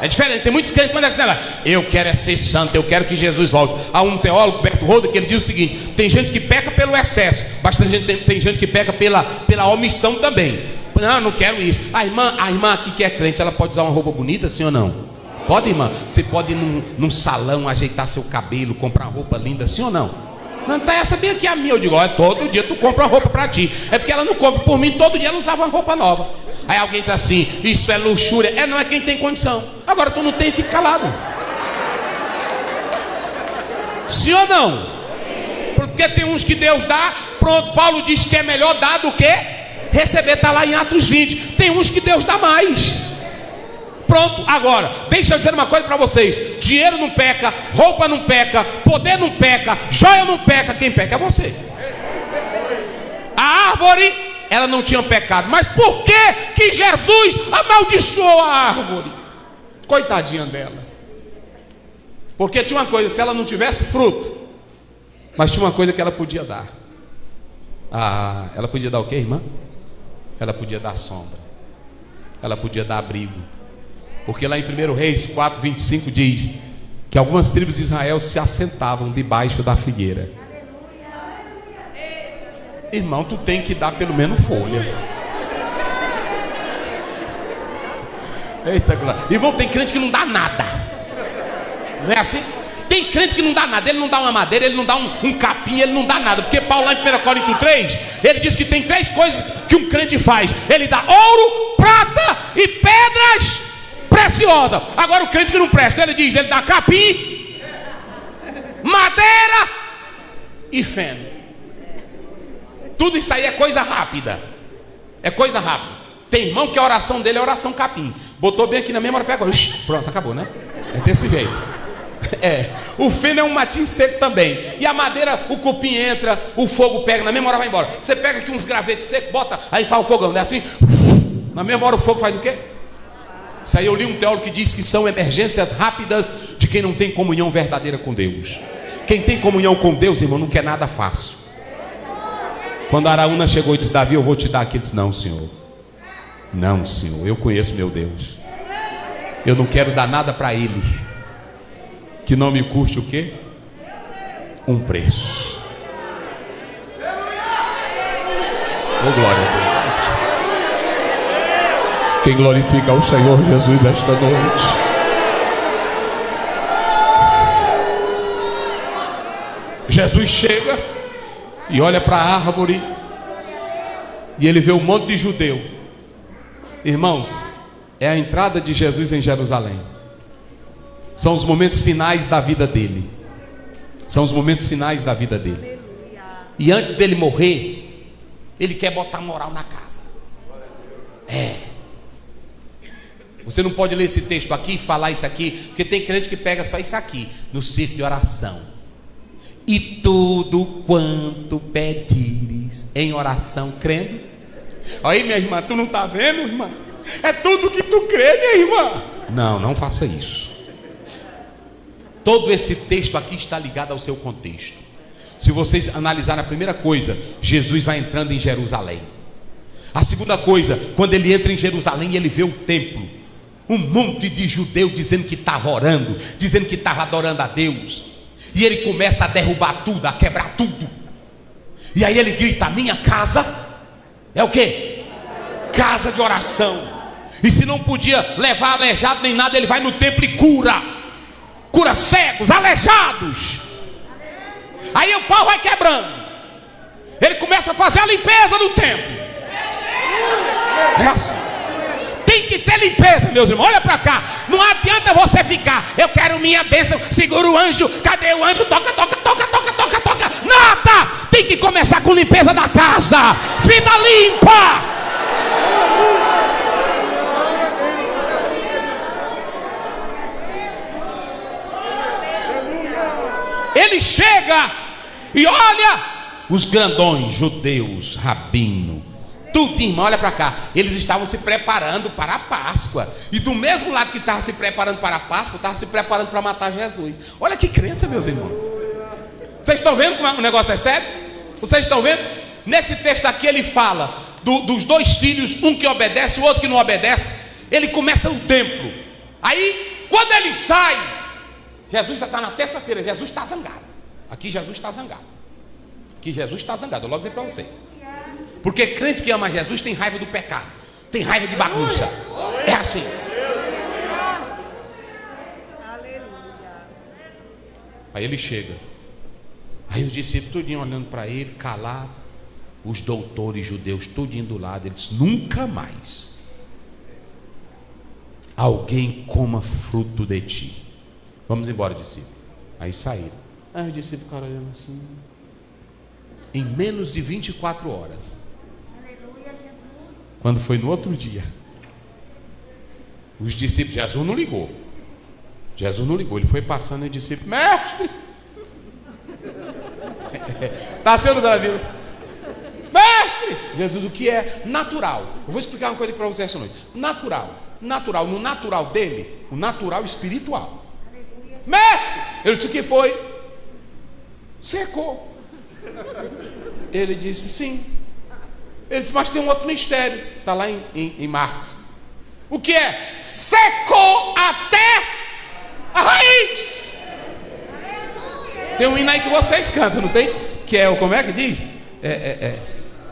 É diferente, tem muitos crentes que mandam dizer, eu quero ser santo, eu quero que Jesus volte. Há um teólogo, Berto Roda, que ele diz o seguinte: tem gente que peca pelo excesso, mas tem gente que peca pela omissão também. Não quero isso. A irmã aqui que é crente, ela pode usar uma roupa bonita, sim ou não? Pode, irmã? Você pode ir num salão, ajeitar seu cabelo, comprar uma roupa linda, sim ou não? Não tá essa bem aqui a minha. Eu digo, todo dia tu compra uma roupa pra ti. É porque ela não compra por mim, todo dia ela usava uma roupa nova. Aí alguém diz assim, isso é luxúria. Não é quem tem condição. Agora tu não tem, fica calado. Sim ou não? Porque tem uns que Deus dá. Pronto, Paulo diz que é melhor dar do que receber. Está lá em Atos 20. Tem uns que Deus dá mais. Pronto, agora, deixa eu dizer uma coisa para vocês. Dinheiro não peca, roupa não peca, poder não peca, joia não peca. Quem peca é você. A árvore, ela não tinha pecado. Mas por que Jesus amaldiçoou a árvore? Coitadinha dela. Porque tinha uma coisa, se ela não tivesse fruto, mas tinha uma coisa que ela podia dar. Ela podia dar o quê, irmã? Ela podia dar sombra. Ela podia dar abrigo. Porque lá em 1 Reis 4:25 diz que algumas tribos de Israel se assentavam debaixo da figueira. Irmão, tu tem que dar pelo menos folha. Eita, glória. Irmão, tem crente que não dá nada. Não é assim? Tem crente que não dá nada. Ele não dá uma madeira, ele não dá um capim, ele não dá nada. Porque Paulo lá em 1 Coríntios 3, ele diz que tem 3 coisas que um crente faz. Ele dá ouro, prata e pedras preciosas. Agora o crente que não presta, ele diz, ele dá capim, madeira e feno. Tudo isso aí é coisa rápida. É coisa rápida. Tem irmão que a oração dele é oração capim. Botou bem aqui na mesma hora, pega. Pronto, acabou, né? É desse jeito. O feno é um matinho seco também. E a madeira, o cupim entra, o fogo pega, na mesma hora vai embora. Você pega aqui uns gravetos secos, bota, aí faz o fogão, não é assim? Na mesma hora o fogo faz o quê? Isso aí eu li um teólogo que diz que são emergências rápidas de quem não tem comunhão verdadeira com Deus. Quem tem comunhão com Deus, irmão, não quer nada fácil. Quando a Araúna chegou e disse, Davi, eu vou te dar aqui, ele disse, não, senhor. Não, senhor, eu conheço meu Deus. Eu não quero dar nada para ele que não me custe o quê? Um preço. Oh, glória a Deus. Quem glorifica o Senhor Jesus esta noite? Jesus chega e olha para a árvore e ele vê um monte de judeu. Irmãos, é a entrada de Jesus em Jerusalém. São os momentos finais da vida dele. São os momentos finais da vida dele. E antes dele morrer, ele quer botar moral na casa. Você não pode ler esse texto aqui e falar isso aqui, porque tem crente que pega só isso aqui, no círculo de oração. E tudo quanto pedires em oração, crendo. Aí, minha irmã, tu não está vendo, irmã? É tudo que tu crê, minha irmã. Não faça isso. Todo esse texto aqui está ligado ao seu contexto. Se vocês analisarem a primeira coisa, Jesus vai entrando em Jerusalém. A segunda coisa, quando ele entra em Jerusalém, ele vê o templo. Um monte de judeu dizendo que estava orando, dizendo que estava adorando a Deus. E ele começa a derrubar tudo, a quebrar tudo. E aí ele grita, a minha casa é o quê? Casa de oração. E se não podia levar aleijado nem nada, ele vai no templo e cura cegos, aleijados. Aí o pau vai quebrando. Ele começa a fazer a limpeza no templo. É assim. Tem que ter limpeza, meus irmãos. Olha para cá. Não adianta você ficar, eu quero minha bênção, segura o anjo, cadê o anjo? Toca. Nada. Tem que começar com limpeza da casa. Vida limpa. Ele chega e olha os grandões, judeus, rabino, Tudinho, irmão, olha para cá. Eles estavam se preparando para a Páscoa. E do mesmo lado que estava se preparando para a Páscoa, estava se preparando para matar Jesus. Olha que crença, meus irmãos. Vocês estão vendo como o negócio é sério? Vocês estão vendo? Nesse texto aqui ele fala dos dois filhos, um que obedece, o outro que não obedece. Ele começa o templo. Aí, quando ele sai, Jesus já está na terça-feira, Jesus está zangado. Aqui Jesus está zangado. Aqui Jesus está zangado, eu logo dizer para vocês. Porque crente que ama Jesus tem raiva do pecado, tem raiva de bagunça. É assim. Aí ele chega. Aí os discípulos tudinho olhando para ele, calado. Os doutores judeus tudinho do lado. Ele disse: nunca mais alguém coma fruto de ti. Vamos embora, discípulo. Aí saíram. Aí os discípulos ficaram olhando assim. Em menos de 24 horas. Quando foi no outro dia, os discípulos, Jesus não ligou. Jesus não ligou, ele foi passando e o discípulo: mestre, está sendo da vida. Mestre, Jesus, o que é natural? Eu vou explicar uma coisa para você essa noite. Natural, no natural dele, o natural espiritual. Mestre, ele disse: o que foi? Secou. Ele disse: sim. Ele disse: mas tem um outro mistério. Está lá em Marcos. O que é? Secou até a raiz. Tem um hino aí que vocês cantam, não tem? Que é o, como é que diz?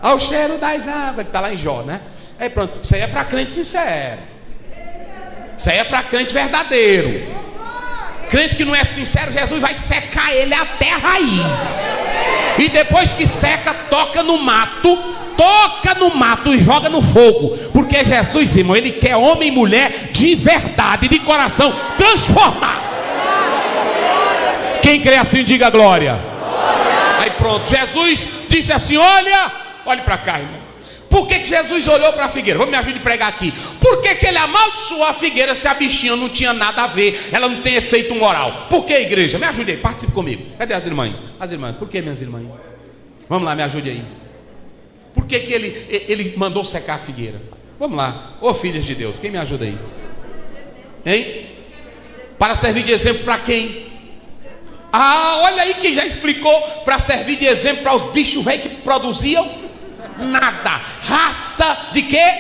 Ao cheiro das águas, que está lá em Jó, né? Aí pronto, isso aí é para crente sincero. Isso aí é para crente verdadeiro. Crente que não é sincero, Jesus vai secar ele até a raiz. E depois que seca, toca no mato e joga no fogo. Porque Jesus, irmão, ele quer homem e mulher de verdade, de coração transformado. Quem crê assim, diga glória. Aí pronto, Jesus disse assim: olhe para cá, irmão. Por que Jesus olhou para a figueira? Vamos me ajudar a pregar aqui. Por que ele amaldiçoou a figueira se a bichinha não tinha nada a ver? Ela não tem efeito moral. Por que, igreja? Me ajude aí, participe comigo. Cadê as irmãs? As irmãs, por que, minhas irmãs? Vamos lá, me ajude aí. Por que ele mandou secar a figueira? Vamos lá, ô filhas de Deus, quem me ajuda aí? Hein? Para servir de exemplo para quem? Ah, olha aí quem já explicou. Para servir de exemplo para os bichos velhos que produziam nada. Raça de quê?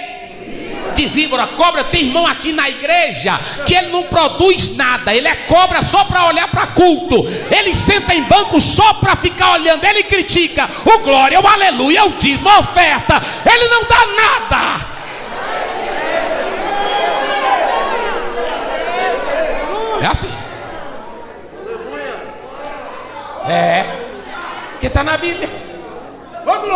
De víbora. Cobra. Tem irmão aqui na igreja que ele não produz nada. Ele é cobra só para olhar para culto. Ele senta em banco só para ficar olhando. Ele critica o glória, o aleluia, o dízimo, a oferta. Ele não dá nada. É assim. Porque está na Bíblia.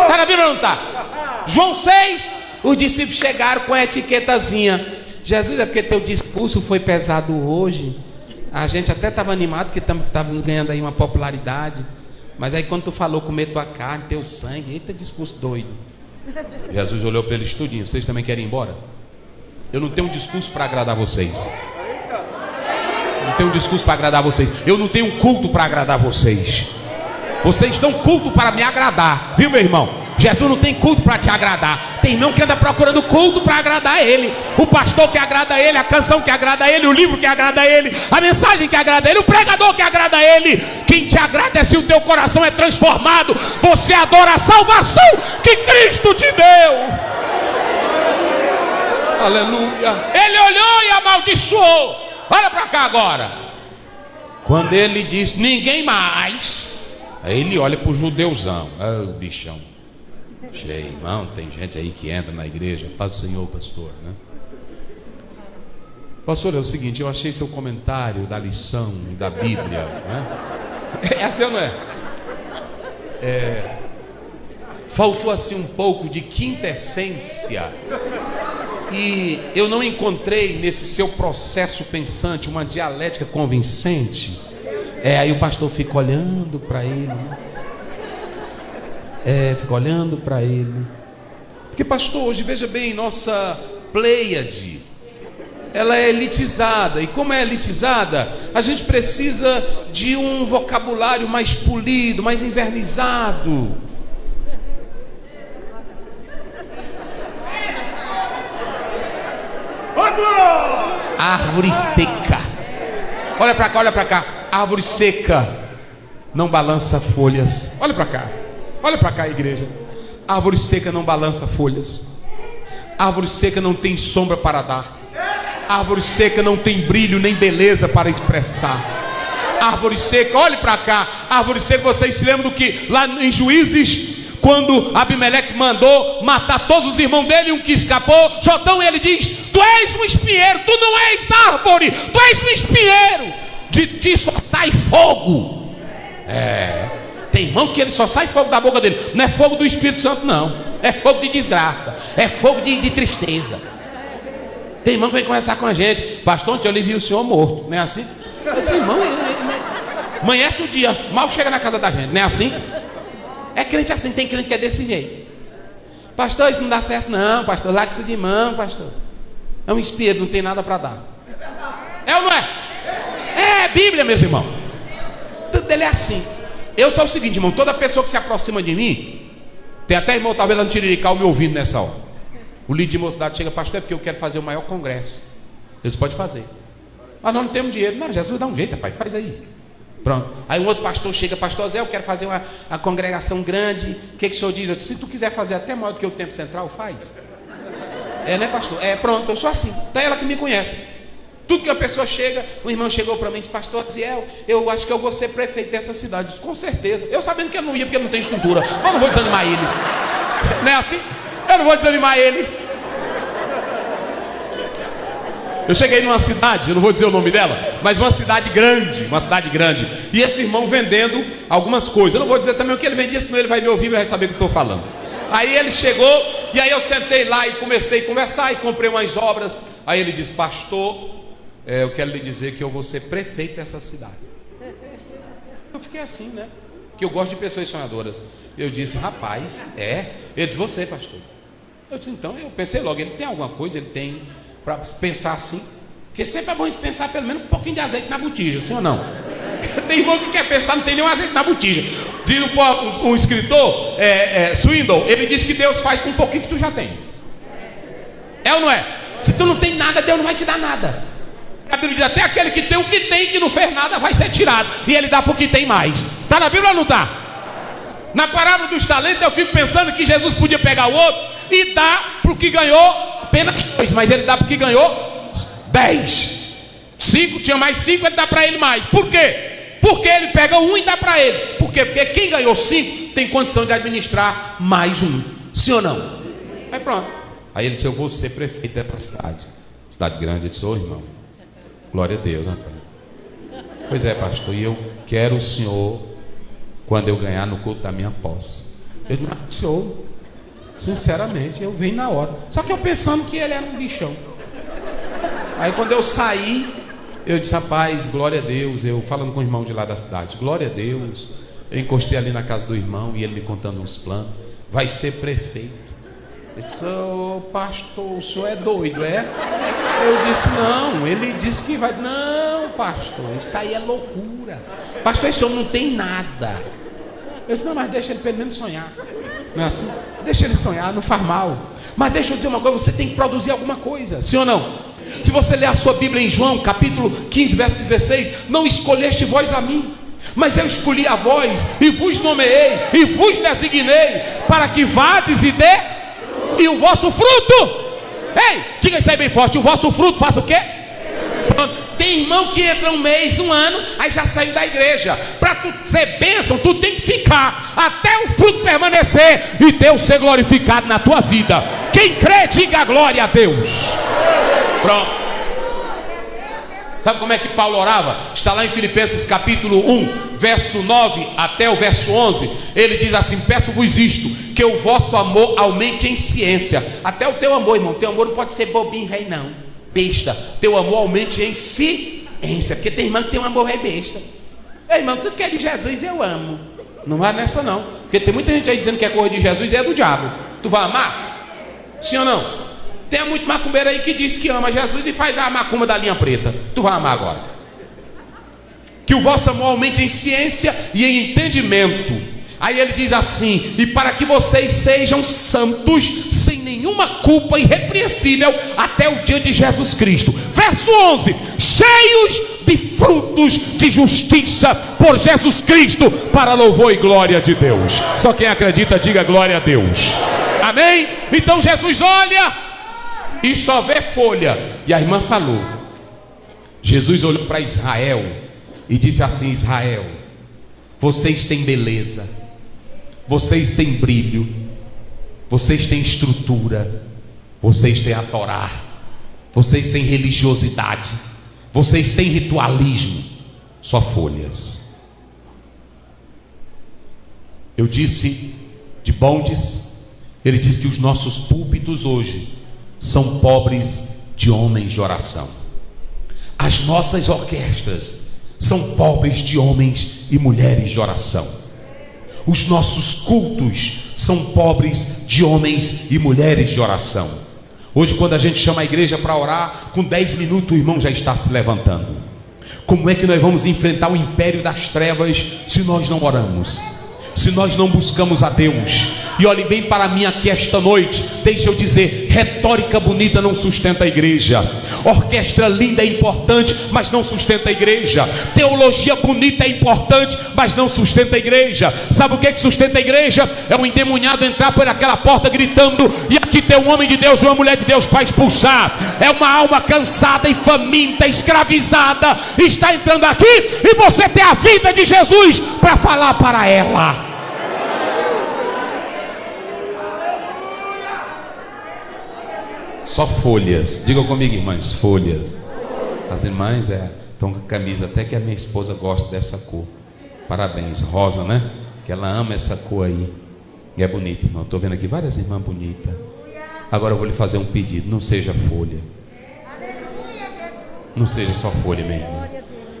Está na Bíblia ou não está? João 6, os discípulos chegaram com a etiquetazinha: Jesus, é porque teu discurso foi pesado hoje. A gente até estava animado, porque estávamos ganhando aí uma popularidade. Mas aí quando tu falou comer tua carne, teu sangue, eita discurso doido. Jesus olhou para eles tudinho: vocês também querem ir embora? Eu não tenho um discurso para agradar vocês. Não tenho um discurso para agradar vocês. Eu não tenho um culto para agradar vocês. Vocês dão culto para me agradar, viu, meu irmão? Jesus não tem culto para te agradar. Tem irmão que anda procurando culto para agradar ele. O pastor que agrada ele, a canção que agrada ele, o livro que agrada ele, a mensagem que agrada ele, o pregador que agrada ele. Quem te agrada é se o teu coração é transformado. Você adora a salvação que Cristo te deu. Aleluia. Ele olhou e amaldiçoou. Olha para cá agora. Quando ele disse ninguém mais, aí ele olha para o judeuzão. Oh, bichão. Cheio, irmão, tem gente aí que entra na igreja. Paz do Senhor, pastor, né? Pastor, é o seguinte, eu achei seu comentário da lição da Bíblia, né? É assim ou não é? Faltou assim um pouco de quintessência. E eu não encontrei nesse seu processo pensante uma dialética convincente. Aí o pastor fica olhando para ele, né? Fica olhando para ele. Porque pastor, hoje veja bem, nossa Pleiade, ela é elitizada. E como é elitizada, a gente precisa de um vocabulário mais polido, mais invernizado. Árvore seca. Olha para cá, olha para cá. Árvore seca não balança folhas. Olha para cá, igreja. Árvore seca não balança folhas. Árvore seca não tem sombra para dar. Árvore seca não tem brilho nem beleza para expressar. Árvore seca, olhe para cá. Árvore seca, vocês se lembram do que lá em Juízes, quando Abimeleque mandou matar todos os irmãos dele, um que escapou, Jotão, ele diz: tu és um espinheiro, tu não és árvore, tu és um espinheiro, de ti só sai fogo. Tem irmão que ele só sai fogo da boca dele. Não é fogo do Espírito Santo, não. É fogo de desgraça, é fogo de tristeza. Tem irmão que vem conversar com a gente: pastor, ontem eu lhe vi o senhor morto. Não é assim? Eu disse: irmão, amanhece o dia, mal chega na casa da gente. Não é assim? É crente assim, tem crente que é desse jeito. Pastor, isso não dá certo não, pastor, larga isso de mão, pastor. É um espírito, não tem nada para dar. É ou não é? É Bíblia, meus irmãos. Tudo dele é assim. Eu sou o seguinte, irmão, toda pessoa que se aproxima de mim, tem até irmão talvez lá no Tirirical me ouvindo nessa hora. O líder de mocidade chega: pastor, é porque eu quero fazer o maior congresso. Deus pode fazer. Mas nós não temos dinheiro. Não, Jesus dá um jeito, rapaz, faz aí. Pronto. Aí um outro pastor chega: pastor Zé, eu quero fazer uma congregação grande. O que o senhor diz? Eu disse: se tu quiser fazer até maior do que o Templo Central, faz. Né, pastor? Pronto, eu sou assim. Tá ela que me conhece. Tudo que a pessoa chega, o irmão chegou para mim e disse: pastor Ziel, eu acho que eu vou ser prefeito dessa cidade. Eu disse: com certeza. Eu sabendo que eu não ia, porque eu não tenho estrutura. Mas eu não vou desanimar ele. Não é assim? Eu não vou desanimar ele. Eu cheguei numa cidade, eu não vou dizer o nome dela, mas uma cidade grande, e esse irmão vendendo algumas coisas. Eu não vou dizer também o que ele vendia, senão ele vai me ouvir e vai saber o que eu estou falando. Aí ele chegou, e aí eu sentei lá e comecei a conversar, e comprei umas obras. Aí ele disse: pastor, eu quero lhe dizer que eu vou ser prefeito dessa cidade. Eu fiquei assim, né? Que eu gosto de pessoas sonhadoras. Eu disse: rapaz, Ele disse: você, pastor. Eu disse: então, eu pensei logo, ele tem alguma coisa, ele tem para pensar assim, porque sempre é bom a gente pensar pelo menos um pouquinho de azeite na botija, sim ou não? Tem irmão que quer pensar, não tem nenhum azeite na botija. Diz um escritor, Swindoll, ele diz que Deus faz com um pouquinho que tu já tem. É ou não é? Se tu não tem nada, Deus não vai te dar nada. A Bíblia diz: até aquele que tem o que tem, que não fez nada, vai ser tirado, e ele dá para o que tem mais. Está na Bíblia ou não está? Na parábola dos talentos eu fico pensando que Jesus podia pegar o outro e dar para o que ganhou apenas 2, mas ele dá porque ganhou 10. 5, tinha mais 5, ele dá para ele mais. Por quê? Porque ele pega 1 e dá para ele. Por quê? Porque quem ganhou 5 tem condição de administrar mais 1. Sim ou não? Aí pronto. Aí ele disse: eu vou ser prefeito dessa cidade grande. Eu disse: ô irmão, glória a Deus, rapaz. Pois é, pastor, e eu quero o senhor quando eu ganhar no culto da minha posse. Eu disse: mas senhor, sinceramente, eu venho na hora. Só que eu pensando que ele era um bichão. Aí quando eu saí, eu disse: rapaz, glória a Deus. Eu falando com o irmão de lá da cidade: glória a Deus. Eu encostei ali na casa do irmão e ele me contando uns planos. Vai ser prefeito. Ele disse: ô pastor, o senhor é doido, é? Eu disse: não. Ele disse que vai. Não, pastor, isso aí é loucura. Pastor, esse senhor não tem nada. Eu disse: não, mas deixa ele pelo menos sonhar. Não é assim? Deixa ele sonhar, não faz mal. Mas deixa eu dizer uma coisa: você tem que produzir alguma coisa, sim ou não? Se você ler a sua Bíblia em João, capítulo 15, verso 16: não escolheste vós a mim, mas eu escolhi a vós, e vos nomeei, e vos designei, para que vades e dê, e o vosso fruto. Ei, diga isso aí bem forte: o vosso fruto faça o quê? Pronto. Tem irmão que entra um mês, um ano, aí já saiu da igreja. Para tu ser bênção, tu tem que ficar até o fruto permanecer e Deus ser glorificado na tua vida. Quem crê, diga glória a Deus. Pronto. Sabe como é que Paulo orava? Está lá em Filipenses capítulo 1, verso 9 até o verso 11. Ele diz assim: peço-vos isto, que o vosso amor aumente em ciência. Até o teu amor, irmão, teu amor não pode ser bobinho, rei, não. Besta. Teu amor aumente em ciência. Porque tem irmão que tem um amor rei besta. Ei, irmão, tudo que é de Jesus eu amo. Não vai nessa não. Porque tem muita gente aí dizendo que é coisa de Jesus e é do diabo. Tu vai amar? Sim ou não? Tem muito macumbeiro aí que diz que ama Jesus e faz a macumba da linha preta. Tu vai amar agora? Que o vosso amor aumente em ciência e em entendimento. Aí ele diz assim: e para que vocês sejam santos, sem nenhum nenhuma culpa, irrepreensível até o dia de Jesus Cristo. Verso 11: cheios de frutos de justiça por Jesus Cristo, para louvor e glória de Deus. Só quem acredita diga glória a Deus. Amém? Então Jesus olha e só vê folha. E a irmã falou, Jesus olhou para Israel e disse assim: Israel, vocês têm beleza, vocês têm brilho, vocês têm estrutura, vocês têm a Torá, vocês têm religiosidade, vocês têm ritualismo, só folhas. Eu disse de Bondes, ele disse que os nossos púlpitos hoje são pobres de homens de oração. As nossas orquestras são pobres de homens e mulheres de oração. Os nossos cultos são pobres de homens e mulheres de oração. Hoje, quando a gente chama a igreja para orar, com 10 minutos o irmão já está se levantando. Como é que nós vamos enfrentar o império das trevas se nós não oramos? Se nós não buscamos a Deus? E olhe bem para mim aqui esta noite, deixa eu dizer, retórica bonita não sustenta a igreja, orquestra linda é importante, mas não sustenta a igreja, teologia bonita é importante, mas não sustenta a igreja. Sabe o que sustenta a igreja? É um endemoniado entrar por aquela porta gritando, e aqui tem um homem de Deus, uma mulher de Deus para expulsar. É uma alma cansada e faminta, escravizada, está entrando aqui, e você tem a vida de Jesus para falar para ela. Só folhas. Diga comigo, irmãs, folhas. As irmãs estão com a camisa, até que a minha esposa gosta dessa cor. Parabéns, rosa, né? Que ela ama essa cor aí. E é bonita, irmão. Estou vendo aqui várias irmãs bonitas. Agora eu vou lhe fazer um pedido: não seja folha. Não seja só folha, minha irmã.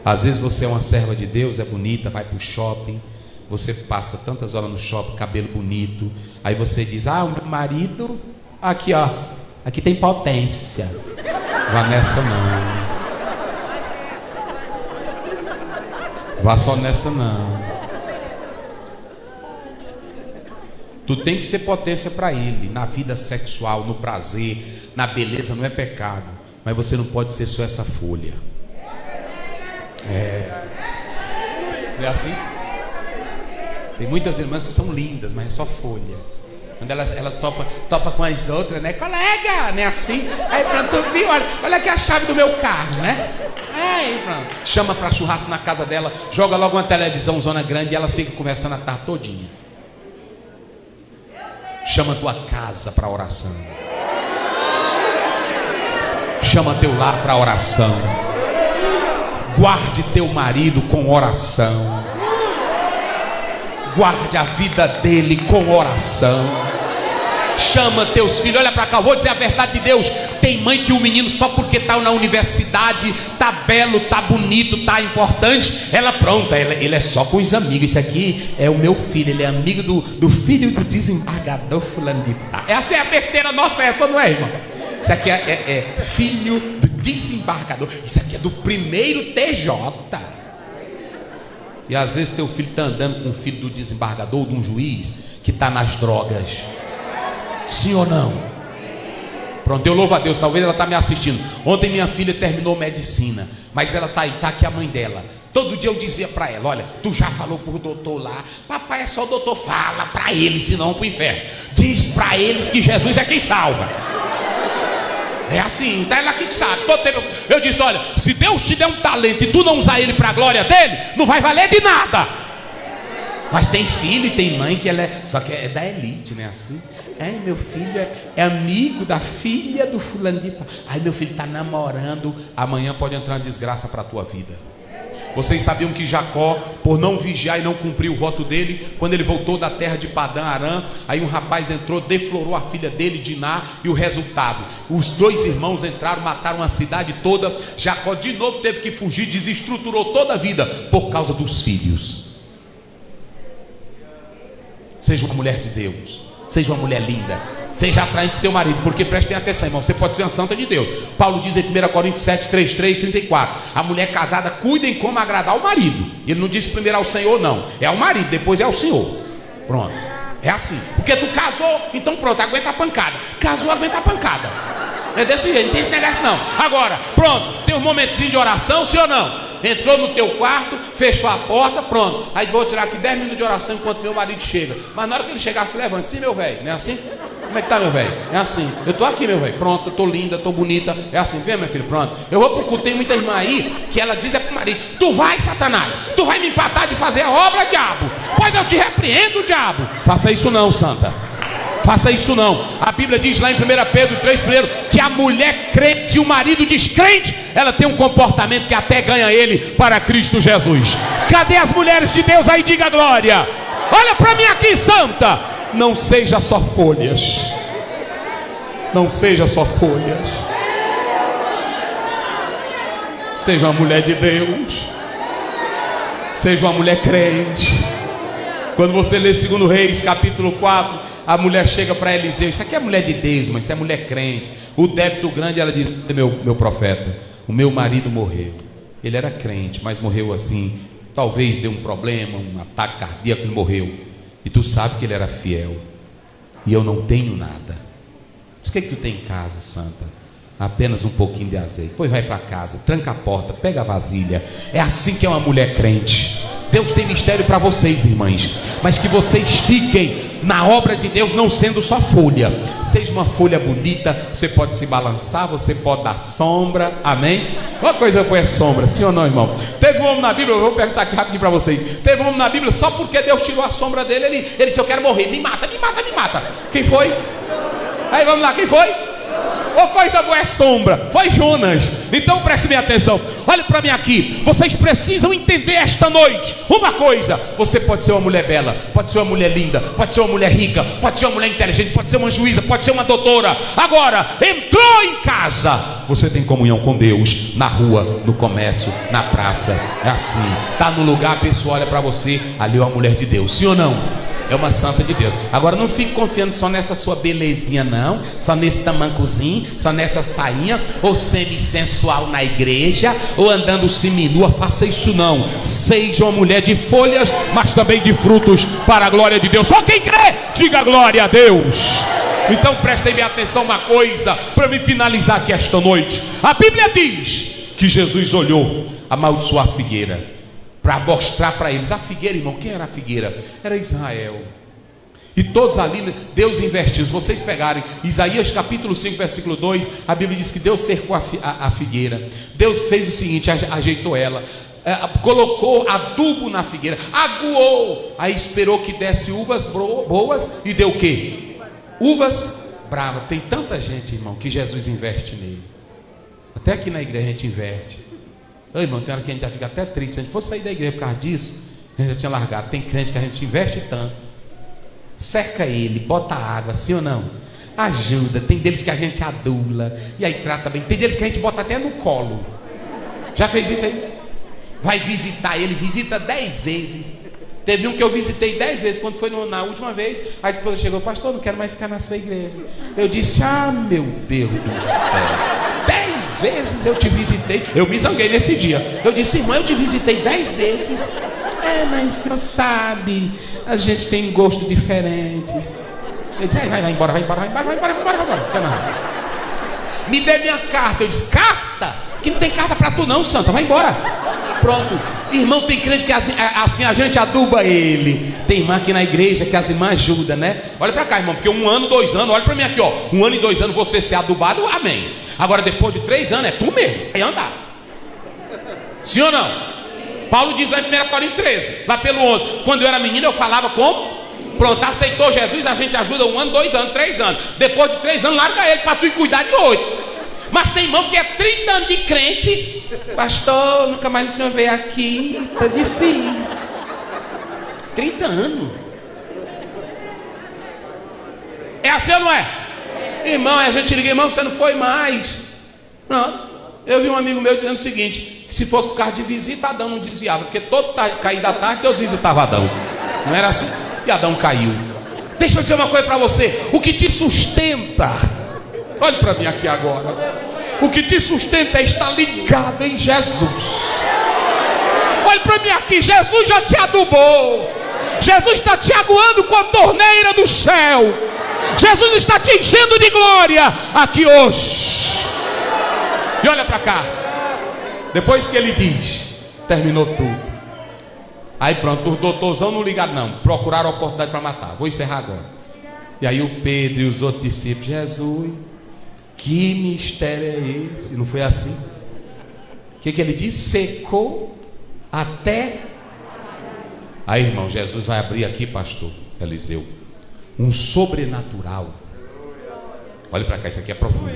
Às vezes você é uma serva de Deus, é bonita, vai para o shopping. Você passa tantas horas no shopping, cabelo bonito. Aí você diz: ah, o meu marido, aqui ó, aqui tem potência. Vá nessa não. Vá só nessa não. Tu tem que ser potência para ele, na vida sexual, no prazer, na beleza, não é pecado. Mas você não pode ser só essa folha. Não é assim? Tem muitas irmãs que são lindas, mas é só folha. Quando ela topa com as outras, né? Colega, né? Assim. Aí pronto, viu? Olha aqui a chave do meu carro, né? Aí pronto. Chama para churrasco na casa dela, joga logo uma televisão zona grande e elas ficam conversando a tarde todinha. Chama tua casa para oração. Chama teu lar para oração. Guarde teu marido com oração. Guarde a vida dele com oração. Chama teus filhos, olha para cá, eu vou dizer a verdade de Deus. Tem mãe que o menino, só porque está na universidade, está belo, está bonito, está importante, ela pronta, ele é só com os amigos. Esse aqui é o meu filho, ele é amigo do filho do desembargador fulano de tal. Essa é a besteira nossa, essa não é, irmão? Isso aqui é filho do desembargador. Isso aqui é do primeiro TJ. E às vezes teu filho está andando com o filho do desembargador ou de um juiz que está nas drogas. Sim ou não? Pronto, eu louvo a Deus. Talvez ela está me assistindo. Ontem minha filha terminou medicina, mas ela está aí, está aqui a mãe dela. Todo dia eu dizia para ela: olha, tu já falou por doutor lá? Papai, é só o doutor. Fala para eles, senão para o inferno. Diz para eles que Jesus é quem salva. É assim, tá ela que sabe. Eu disse: olha, se Deus te der um talento e tu não usar ele para a glória dele, não vai valer de nada. Mas tem filho e tem mãe que ela só que é da elite, né? Assim, meu filho é amigo da filha do fulano de tal. Ai, meu filho está namorando. Amanhã pode entrar uma desgraça para a tua vida. Vocês sabiam que Jacó, por não vigiar e não cumprir o voto dele, quando ele voltou da terra de Padã Arã, aí um rapaz entrou, deflorou a filha dele, Diná, e o resultado, os dois irmãos entraram, mataram a cidade toda. Jacó de novo teve que fugir, desestruturou toda a vida por causa dos filhos. Seja uma mulher de Deus, seja uma mulher linda, seja atraente para o teu marido, porque preste bem atenção, irmão, você pode ser uma santa de Deus. Paulo diz em 1 Coríntios 7, 33, 34: a mulher casada cuidem como agradar o marido. Ele não diz primeiro ao Senhor, não, é ao marido, depois é ao Senhor. Pronto. É assim, porque tu casou, então pronto, aguenta a pancada. Casou, aguenta a pancada. É desse jeito, não tem esse negócio não. Agora, pronto, tem um momentozinho de oração, sim ou não? Entrou no teu quarto, fechou a porta, pronto. Aí vou tirar aqui 10 minutos de oração enquanto meu marido chega. Mas na hora que ele chegar, se levante. Sim, meu velho, não é assim? Como é que tá, meu velho? É assim. Eu tô aqui, meu velho. Pronto, eu tô linda, tô bonita. É assim, vem, meu filho, pronto. Eu vou pro culto, tem muita irmã aí que ela diz pro marido: tu vai, Satanás, tu vai me empatar de fazer a obra, diabo. Pois eu te repreendo, diabo. Faça isso não, santa. Faça isso não. A Bíblia diz lá em 1 Pedro 3:1 que a mulher crente e o marido descrente, ela tem um comportamento que até ganha ele para Cristo Jesus. Cadê as mulheres de Deus aí? Diga glória. Olha para mim aqui, santa. Não seja só folhas. Não seja só folhas. Seja uma mulher de Deus. Seja uma mulher crente. Quando você lê 2 Reis capítulo 4, a mulher chega para Eliseu: isso aqui é mulher de Deus, mas isso é mulher crente. O débito grande, ela diz: meu profeta, o meu marido morreu. Ele era crente, mas morreu assim. Talvez deu um problema, um ataque cardíaco, ele morreu. E tu sabe que ele era fiel. E eu não tenho nada. Diz: o que é que tu tem em casa, santa? Apenas um pouquinho de azeite. Pois vai para casa, tranca a porta, pega a vasilha. É assim que é uma mulher crente. Deus tem mistério para vocês, irmãs, mas que vocês fiquem na obra de Deus, não sendo só folha. Seja uma folha bonita. Você pode se balançar, você pode dar sombra, amém? Uma coisa boa é sombra, sim ou não, irmão? Teve um homem na Bíblia, eu vou perguntar aqui rapidinho para vocês. Teve um homem na Bíblia, só porque Deus tirou a sombra dele, ele disse: eu quero morrer, me mata, me mata, me mata. Quem foi? Aí vamos lá, quem foi? Ô, coisa boa é sombra. Foi Jonas. Então preste bem atenção. Olha para mim aqui. Vocês precisam entender esta noite uma coisa: você pode ser uma mulher bela, pode ser uma mulher linda, pode ser uma mulher rica, pode ser uma mulher inteligente, pode ser uma juíza, pode ser uma doutora. Agora, entrou em casa, você tem comunhão com Deus. Na rua, no comércio, na praça. É assim. Tá no lugar, a pessoa olha para você: ali é uma mulher de Deus. Sim ou não? É uma santa de Deus. Agora não fique confiando só nessa sua belezinha não, só nesse tamancozinho, só nessa sainha, ou semi-sensual na igreja, ou andando seminua. Faça isso não. Seja uma mulher de folhas, mas também de frutos, para a glória de Deus. Só quem crê, diga glória a Deus. Então prestem bem atenção uma coisa, para me finalizar aqui esta noite. A Bíblia diz que Jesus olhou, amaldiçoou a figueira, para mostrar para eles. A figueira, irmão, quem era a figueira? Era Israel. E todos ali, Deus investiu. Se vocês pegarem Isaías capítulo 5, versículo 2, a Bíblia diz que Deus cercou a figueira. Deus fez o seguinte: ajeitou ela, colocou adubo na figueira, aguou, aí esperou que desse uvas boas, e deu o quê? Uvas bravas. Tem tanta gente, irmão, que Jesus investe nele. Até aqui na igreja a gente investe. Ô, irmão, tem hora que a gente já fica até triste. Se a gente fosse sair da igreja por causa disso, a gente já tinha largado. Tem crente que a gente investe tanto, cerca ele, bota água, sim ou não? Ajuda. Tem deles que a gente adula, e aí trata bem. Tem deles que a gente bota até no colo. Já fez isso aí? Vai visitar ele, visita 10 vezes. Teve um que eu visitei 10 vezes. Quando foi na última vez, a esposa chegou: pastor, não quero mais ficar na sua igreja. Eu disse: ah, meu Deus do céu, 10 vezes eu te visitei. Eu me zanguei nesse dia. Eu disse: irmã, eu te visitei 10 vezes. É, mas você sabe, a gente tem gosto diferente. Eu disse: vai embora, vai embora, vai embora, vai embora, vai embora, vai embora. Me dê minha carta. Eu disse: carta? Que não tem carta para tu não, santa, vai embora. Pronto. Irmão, tem crente que assim a gente aduba ele. Tem irmã aqui na igreja que as irmãs ajudam, né? Olha para cá, irmão, porque 1 ano, 2 anos, olha para mim aqui, ó. 1 ano e 2 anos você ser adubado, amém. Agora depois de 3 anos é tu mesmo, vai andar. Sim ou não? Paulo diz lá em 1 Coríntios 13, lá pelo 11: quando eu era menino eu falava como? Pronto, aceitou Jesus, a gente ajuda 1 ano, 2 anos, 3 anos. Depois de 3 anos, larga ele para tu ir cuidar de 8. Mas tem irmão que é 30 anos de crente: pastor, nunca mais o senhor veio aqui, tá difícil. 30 anos. É assim ou não é? Irmão, a gente liga: irmão, você não foi mais. Não. Eu vi um amigo meu dizendo o seguinte: que se fosse por causa de visita, Adão não desviava, porque todo cair da tarde Deus visitava Adão. Não era assim? E Adão caiu. Deixa eu dizer uma coisa para você: o que te sustenta, olhe para mim aqui agora, o que te sustenta é estar ligado em Jesus. Olhe para mim aqui: Jesus já te adubou, Jesus está te aguando com a torneira do céu. Jesus está te enchendo de glória aqui hoje. E olha para cá. Depois que ele diz, terminou tudo. Aí pronto, os doutorzão não ligaram não, procuraram a oportunidade para matar. Vou encerrar agora. E aí o Pedro e os outros discípulos, Jesus, que mistério é esse? Não foi assim? O que ele diz? Secou até... Aí irmão, Jesus vai abrir aqui, pastor Eliseu, um sobrenatural. Olha para cá, isso aqui é profundo.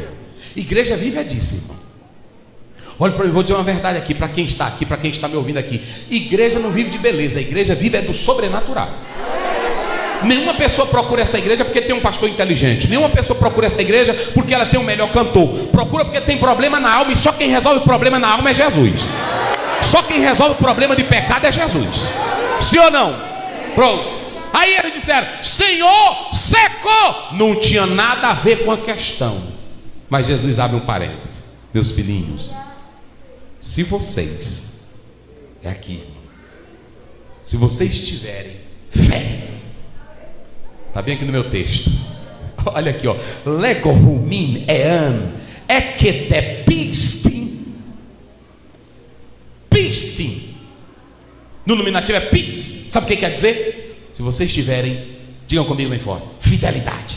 Igreja viva é disso, irmão. Olha para mim, vou dizer uma verdade aqui para quem está aqui, para quem está me ouvindo aqui. Igreja não vive de beleza, a igreja vive é do sobrenatural. Nenhuma pessoa procura essa igreja porque tem um pastor inteligente. Nenhuma pessoa procura essa igreja porque ela tem um melhor cantor. Procura porque tem problema na alma, e só quem resolve o problema na alma é Jesus. Só quem resolve o problema de pecado é Jesus. Sim ou não? Pronto. Aí eles disseram, Senhor, secou. Não tinha nada a ver com a questão. Mas Jesus abre um parênteses. Meus filhinhos, se vocês, é aqui, se vocês tiverem fé, está bem aqui no meu texto, olha aqui, ó, legorumin ean eketepistin, pistin, no nominativo é pis, sabe o que quer dizer? Se vocês tiverem, digam comigo bem forte, fidelidade.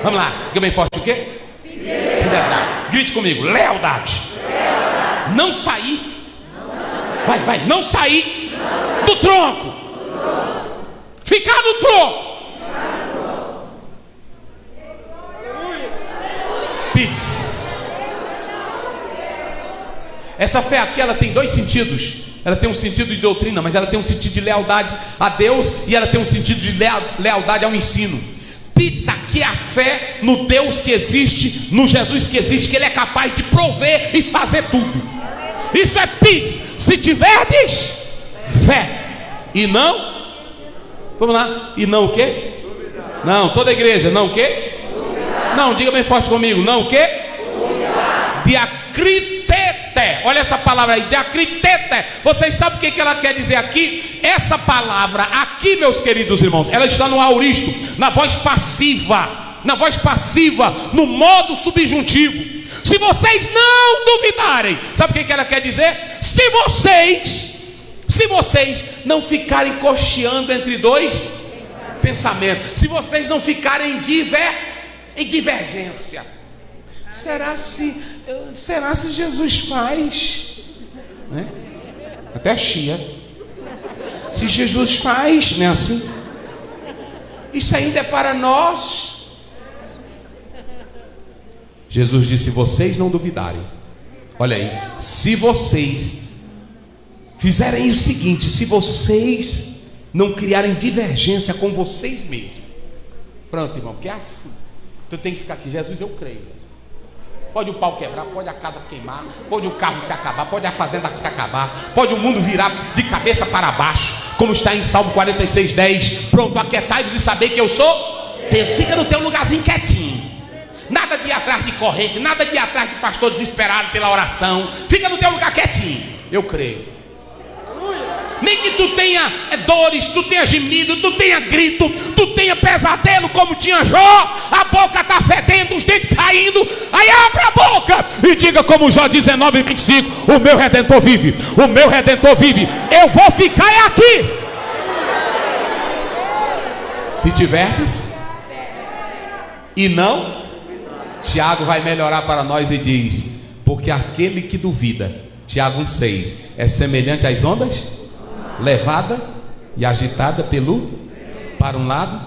Vamos lá, diga bem forte o quê? Fidelidade. Grite comigo, lealdade. Não sair. Vai, não sair do tronco. Ficar no tronco. Pits. Essa fé aqui, ela tem dois sentidos. Ela tem um sentido de doutrina, mas ela tem um sentido de lealdade a Deus, e ela tem um sentido de lealdade ao ensino. Pizza aqui é a fé no Deus que existe, no Jesus que existe, que Ele é capaz de prover e fazer tudo. Isso é pizza. Se tiverdes fé e não, vamos lá, e não o quê? Não, toda a igreja, não o quê? Não, diga bem forte comigo, não o quê? Diacritete. Olha essa palavra aí, diacritete. Vocês sabem o que ela quer dizer aqui? Essa palavra aqui, meus queridos irmãos, ela está no auristo, na voz passiva, no modo subjuntivo. Se vocês não duvidarem, sabe o que ela quer dizer? Se vocês não ficarem cocheando entre dois pensamentos, se vocês não ficarem em divergência, será se Jesus faz, né? Até chia. Se Jesus faz, não é assim? Isso ainda é para nós. Jesus disse: se vocês não duvidarem, olha aí, se vocês fizerem o seguinte, se vocês não criarem divergência com vocês mesmos, pronto, irmão, porque é assim. Tu tem que ficar aqui, Jesus, eu creio. Pode o pau quebrar, pode a casa queimar, pode o carro se acabar, pode a fazenda se acabar, pode o mundo virar de cabeça para baixo, como está em Salmo 46:10. Pronto, aquietai-vos e saber que eu sou Deus. Fica no teu lugarzinho quietinho. Nada de ir atrás de corrente, nada de ir atrás de pastor desesperado pela oração. Fica no teu lugar quietinho. Eu creio. Nem que tu tenha dores, tu tenha gemido, tu tenha grito, tu tenha pesadelo como tinha Jó, a boca está fedendo, os dentes caindo, aí abra a boca e diga como Jó 19:25, o meu Redentor vive, o meu Redentor vive, eu vou ficar aqui. Se tiverdes e não, Tiago vai melhorar para nós e diz, porque aquele que duvida, Tiago 1:6, é semelhante às ondas, levada e agitada para um lado.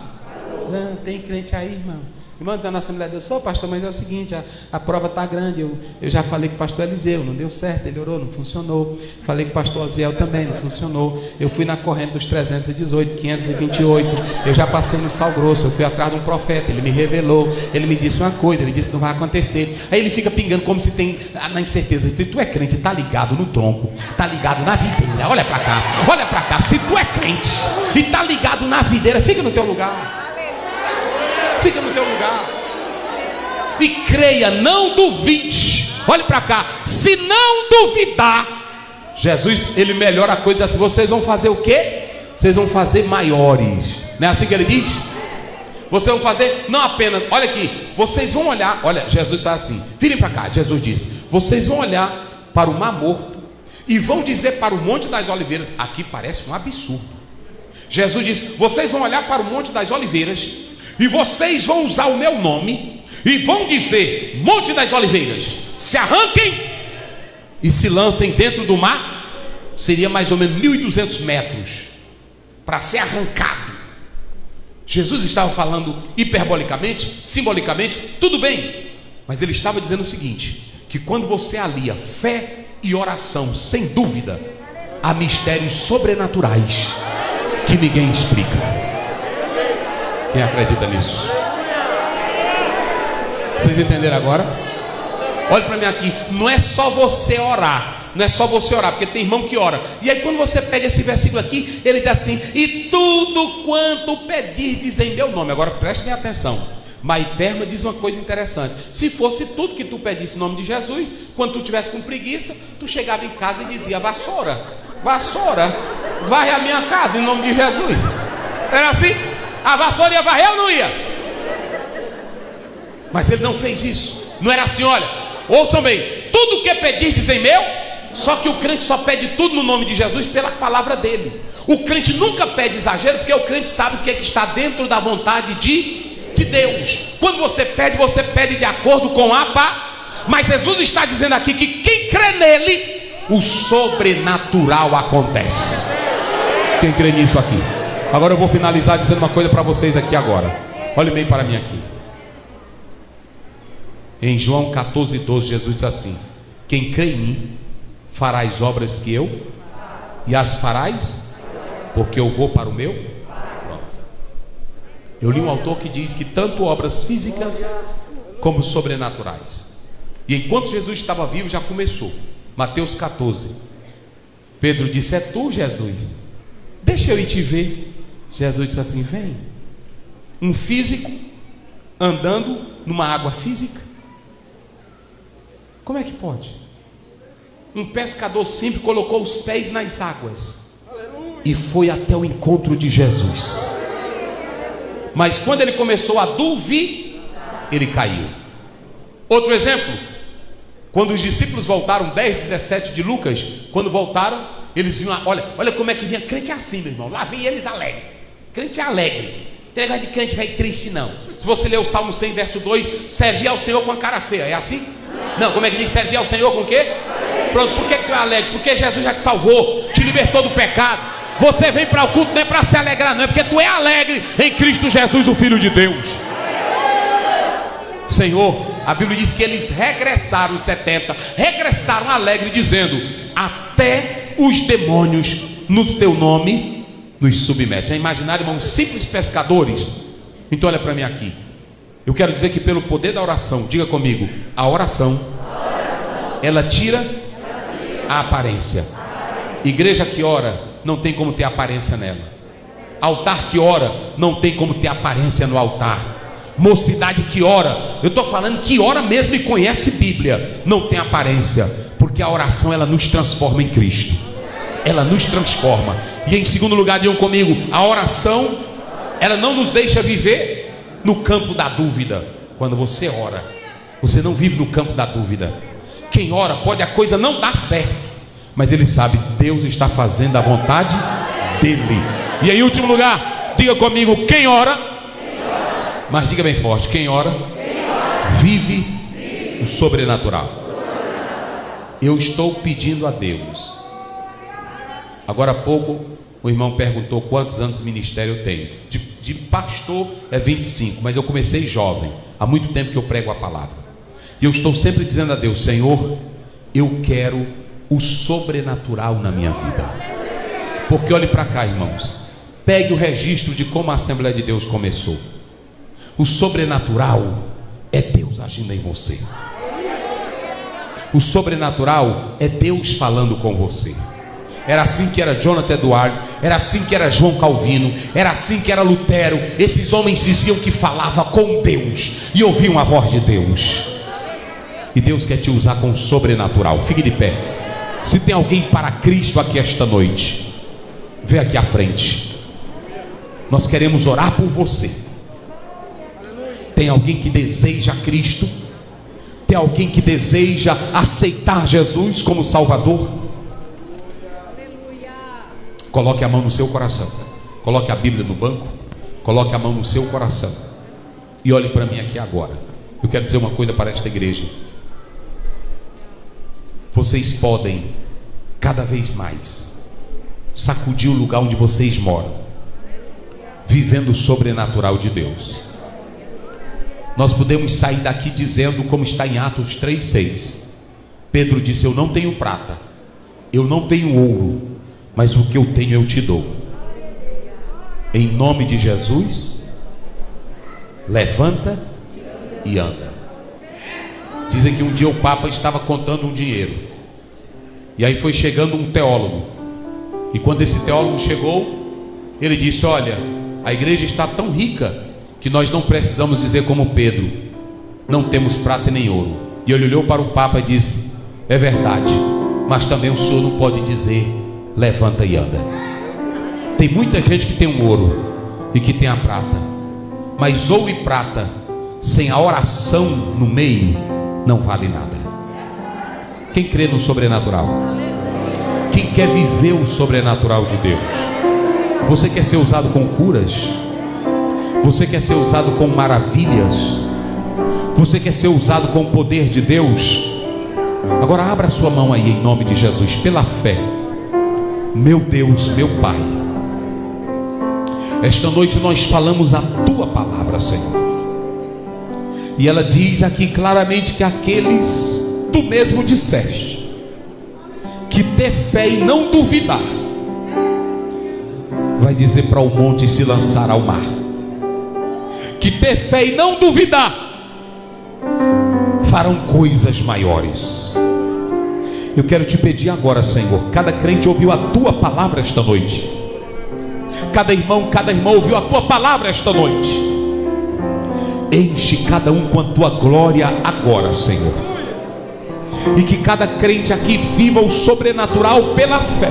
Não, tem crente aí, irmão. Irmão, então a nossa mulher deu, só pastor, mas é o seguinte, a prova está grande, eu já falei com o pastor Eliseu, não deu certo, ele orou, não funcionou. Falei com o pastor Oziel também, não funcionou. Eu fui na corrente dos 318, 528, eu já passei no Sal Grosso, eu fui atrás de um profeta, ele me revelou, ele me disse uma coisa, ele disse que não vai acontecer. Aí ele fica pingando como se tem na incerteza. Se tu é crente, está ligado no tronco, está ligado na videira, olha para cá, se tu é crente e está ligado na videira, fica no teu lugar. Fica no teu lugar e creia, não duvide. Olhe para cá, se não duvidar, Jesus, ele melhora a coisa assim, vocês vão fazer o quê? vocês vão fazer maiores. Não é assim que ele diz? Vocês vão fazer, não apenas, olha aqui, vocês vão olhar, olha, Jesus faz assim, virem para cá, Jesus diz, vocês vão olhar para o Mar Morto e vão dizer para o Monte das Oliveiras, aqui parece um absurdo. Jesus diz, vocês vão olhar para o Monte das Oliveiras e vocês vão usar o meu nome e vão dizer, Monte das Oliveiras, se arranquem e se lancem dentro do mar. Seria mais ou menos 1.200 metros para ser arrancado. Jesus estava falando hiperbolicamente, simbolicamente, tudo bem, mas ele estava dizendo o seguinte, que quando você alia fé e oração, sem dúvida, há mistérios sobrenaturais que ninguém explica. Quem acredita nisso? Vocês entenderam agora? Olha para mim aqui, não é só você orar. Não é só você orar, porque tem irmão que ora. E aí quando você pega esse versículo aqui, ele diz assim, e tudo quanto pedirdes em meu nome. Agora preste bem atenção. Maiperma diz uma coisa interessante. Se fosse tudo que tu pedisse em nome de Jesus, quando tu tivesse com preguiça, tu chegava em casa e dizia, vassoura, varre a minha casa em nome de Jesus. Era assim? A vassoura ia varrer ou não ia? Mas ele não fez isso. Não era assim, olha, ouçam bem, tudo que pedirdes em meu. Só que o crente só pede tudo no nome de Jesus pela palavra dele. O crente nunca pede exagero, porque o crente sabe o que é que está dentro da vontade de Deus. Quando você pede de acordo com a mas Jesus está dizendo aqui que quem crê nele, o sobrenatural acontece. Quem crê nisso aqui? Agora eu vou finalizar dizendo uma coisa para vocês aqui agora. Olhem bem para mim aqui. Em João 14:12, Jesus diz assim, quem crê em mim farás obras que eu, e as farás, porque eu vou para o meu. Pronto. Eu li um autor que diz que tanto obras físicas como sobrenaturais. E enquanto Jesus estava vivo já começou. Mateus 14. Pedro disse, é tu, Jesus? Deixa eu ir te ver. Jesus disse assim, vem. Um físico andando numa água física. Como é que pode? Um pescador simples colocou os pés nas águas e foi até o encontro de Jesus. Mas quando ele começou a duvidar, ele caiu. Outro exemplo, quando os discípulos voltaram, 10:17 de Lucas, quando voltaram, eles viram, olha como é que vinha crente assim, meu irmão. Lá vem eles alegre. Crente alegre. Não tem negócio de crente velho triste, não. Se você ler o Salmo 100, verso 2, servir ao Senhor com a cara feia, é assim? Não, como é que diz? Servir ao Senhor com o quê? Pronto, por que tu é alegre? Porque Jesus já te salvou, te libertou do pecado. Você vem para o culto não é para se alegrar, não, é porque tu é alegre em Cristo Jesus, o Filho de Deus. Senhor, a Bíblia diz que eles regressaram, os 70, regressaram alegre, dizendo, até os demônios no teu nome nos submetem. Já imaginaram, irmãos, simples pescadores? Então olha para mim aqui. Eu quero dizer que pelo poder da oração, diga comigo, a oração, ela tira a aparência. Igreja que ora, não tem como ter aparência nela. Altar que ora, não tem como ter aparência no altar. Mocidade que ora, eu estou falando que ora mesmo e conhece Bíblia, não tem aparência, porque a oração ela nos transforma em Cristo. Ela nos transforma. E em segundo lugar, digam comigo, a oração, ela não nos deixa viver no campo da dúvida. Quando você ora, você não vive no campo da dúvida. Quem ora, pode a coisa não dar certo, mas ele sabe, Deus está fazendo a vontade dele. E em último lugar, diga comigo, quem ora, mas diga bem forte, quem ora, vive o sobrenatural. Eu estou pedindo a Deus. Agora há pouco o irmão perguntou quantos anos de ministério eu tenho. De pastor é 25, mas eu comecei jovem. Há muito tempo que eu prego a palavra. E eu estou sempre dizendo a Deus, Senhor, eu quero o sobrenatural na minha vida. Porque olhe para cá, irmãos. Pegue o registro de como a Assembleia de Deus começou. O sobrenatural é Deus agindo em você. O sobrenatural é Deus falando com você. Era assim que era Jonathan Edwards, era assim que era João Calvino, era assim que era Lutero. Esses homens diziam que falava com Deus e ouviam a voz de Deus. E Deus quer te usar com o sobrenatural. Fique de pé. Se tem alguém para Cristo aqui esta noite, vem aqui à frente. Nós queremos orar por você. Tem alguém que deseja Cristo? Tem alguém que deseja aceitar Jesus como Salvador? Coloque a mão no seu coração. Coloque a Bíblia no banco. Coloque a mão no seu coração. E olhe para mim aqui agora. Eu quero dizer uma coisa para esta igreja. Vocês podem cada vez mais sacudir o lugar onde vocês moram, vivendo o sobrenatural de Deus. Nós podemos sair daqui dizendo, como está em Atos 3:6, Pedro disse: eu não tenho prata, eu não tenho ouro, mas o que eu tenho eu te dou. Em nome de Jesus, levanta e anda. Dizem que um dia o Papa estava contando um dinheiro, e aí foi chegando um teólogo, e quando esse teólogo chegou, ele disse: olha, a igreja está tão rica que nós não precisamos dizer como Pedro, não temos prata nem ouro. E ele olhou para o Papa e disse: é verdade, mas também o senhor não pode dizer levanta e anda. Tem muita gente que tem um ouro e que tem a prata, mas ouro e prata sem a oração no meio não vale nada. Quem crê no sobrenatural? Quem quer viver o sobrenatural de Deus? Você quer ser usado com curas? Você quer ser usado com maravilhas? Você quer ser usado com o poder de Deus? Agora abra sua mão aí em nome de Jesus, pela fé. Meu Deus, meu Pai, esta noite nós falamos a Tua palavra, Senhor, e ela diz aqui claramente que aqueles, Tu mesmo disseste, que ter fé e não duvidar, vai dizer para o monte se lançar ao mar. Que ter fé e não duvidar farão coisas maiores. Eu quero te pedir agora, Senhor, cada crente ouviu a Tua palavra esta noite, cada irmã ouviu a Tua palavra esta noite. Enche cada um com a Tua glória agora, Senhor, e que cada crente aqui viva o sobrenatural pela fé.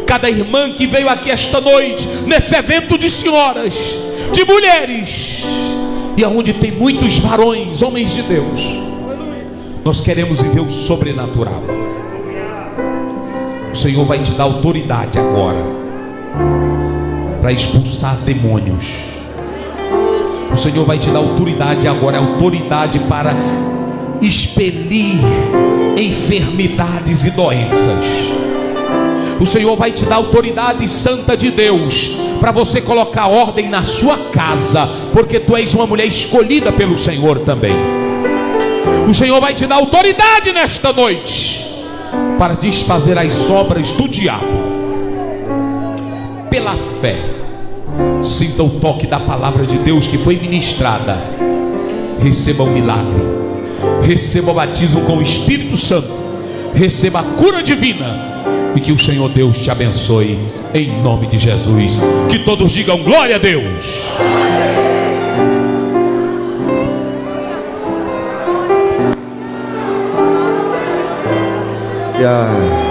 Cada irmã que veio aqui esta noite, nesse evento de senhoras, de mulheres, e aonde tem muitos varões, homens de Deus, nós queremos viver o sobrenatural. O Senhor vai te dar autoridade agora para expulsar demônios. O Senhor vai te dar autoridade agora, autoridade para expelir enfermidades e doenças. O Senhor vai te dar autoridade santa de Deus para você colocar ordem na sua casa, porque tu és uma mulher escolhida pelo Senhor também. O Senhor vai te dar autoridade nesta noite para desfazer as obras do diabo. Pela fé, sinta o toque da palavra de Deus que foi ministrada. Receba o milagre, receba o batismo com o Espírito Santo, receba a cura divina, e que o Senhor Deus te abençoe em nome de Jesus. Que todos digam glória a Deus. Yeah.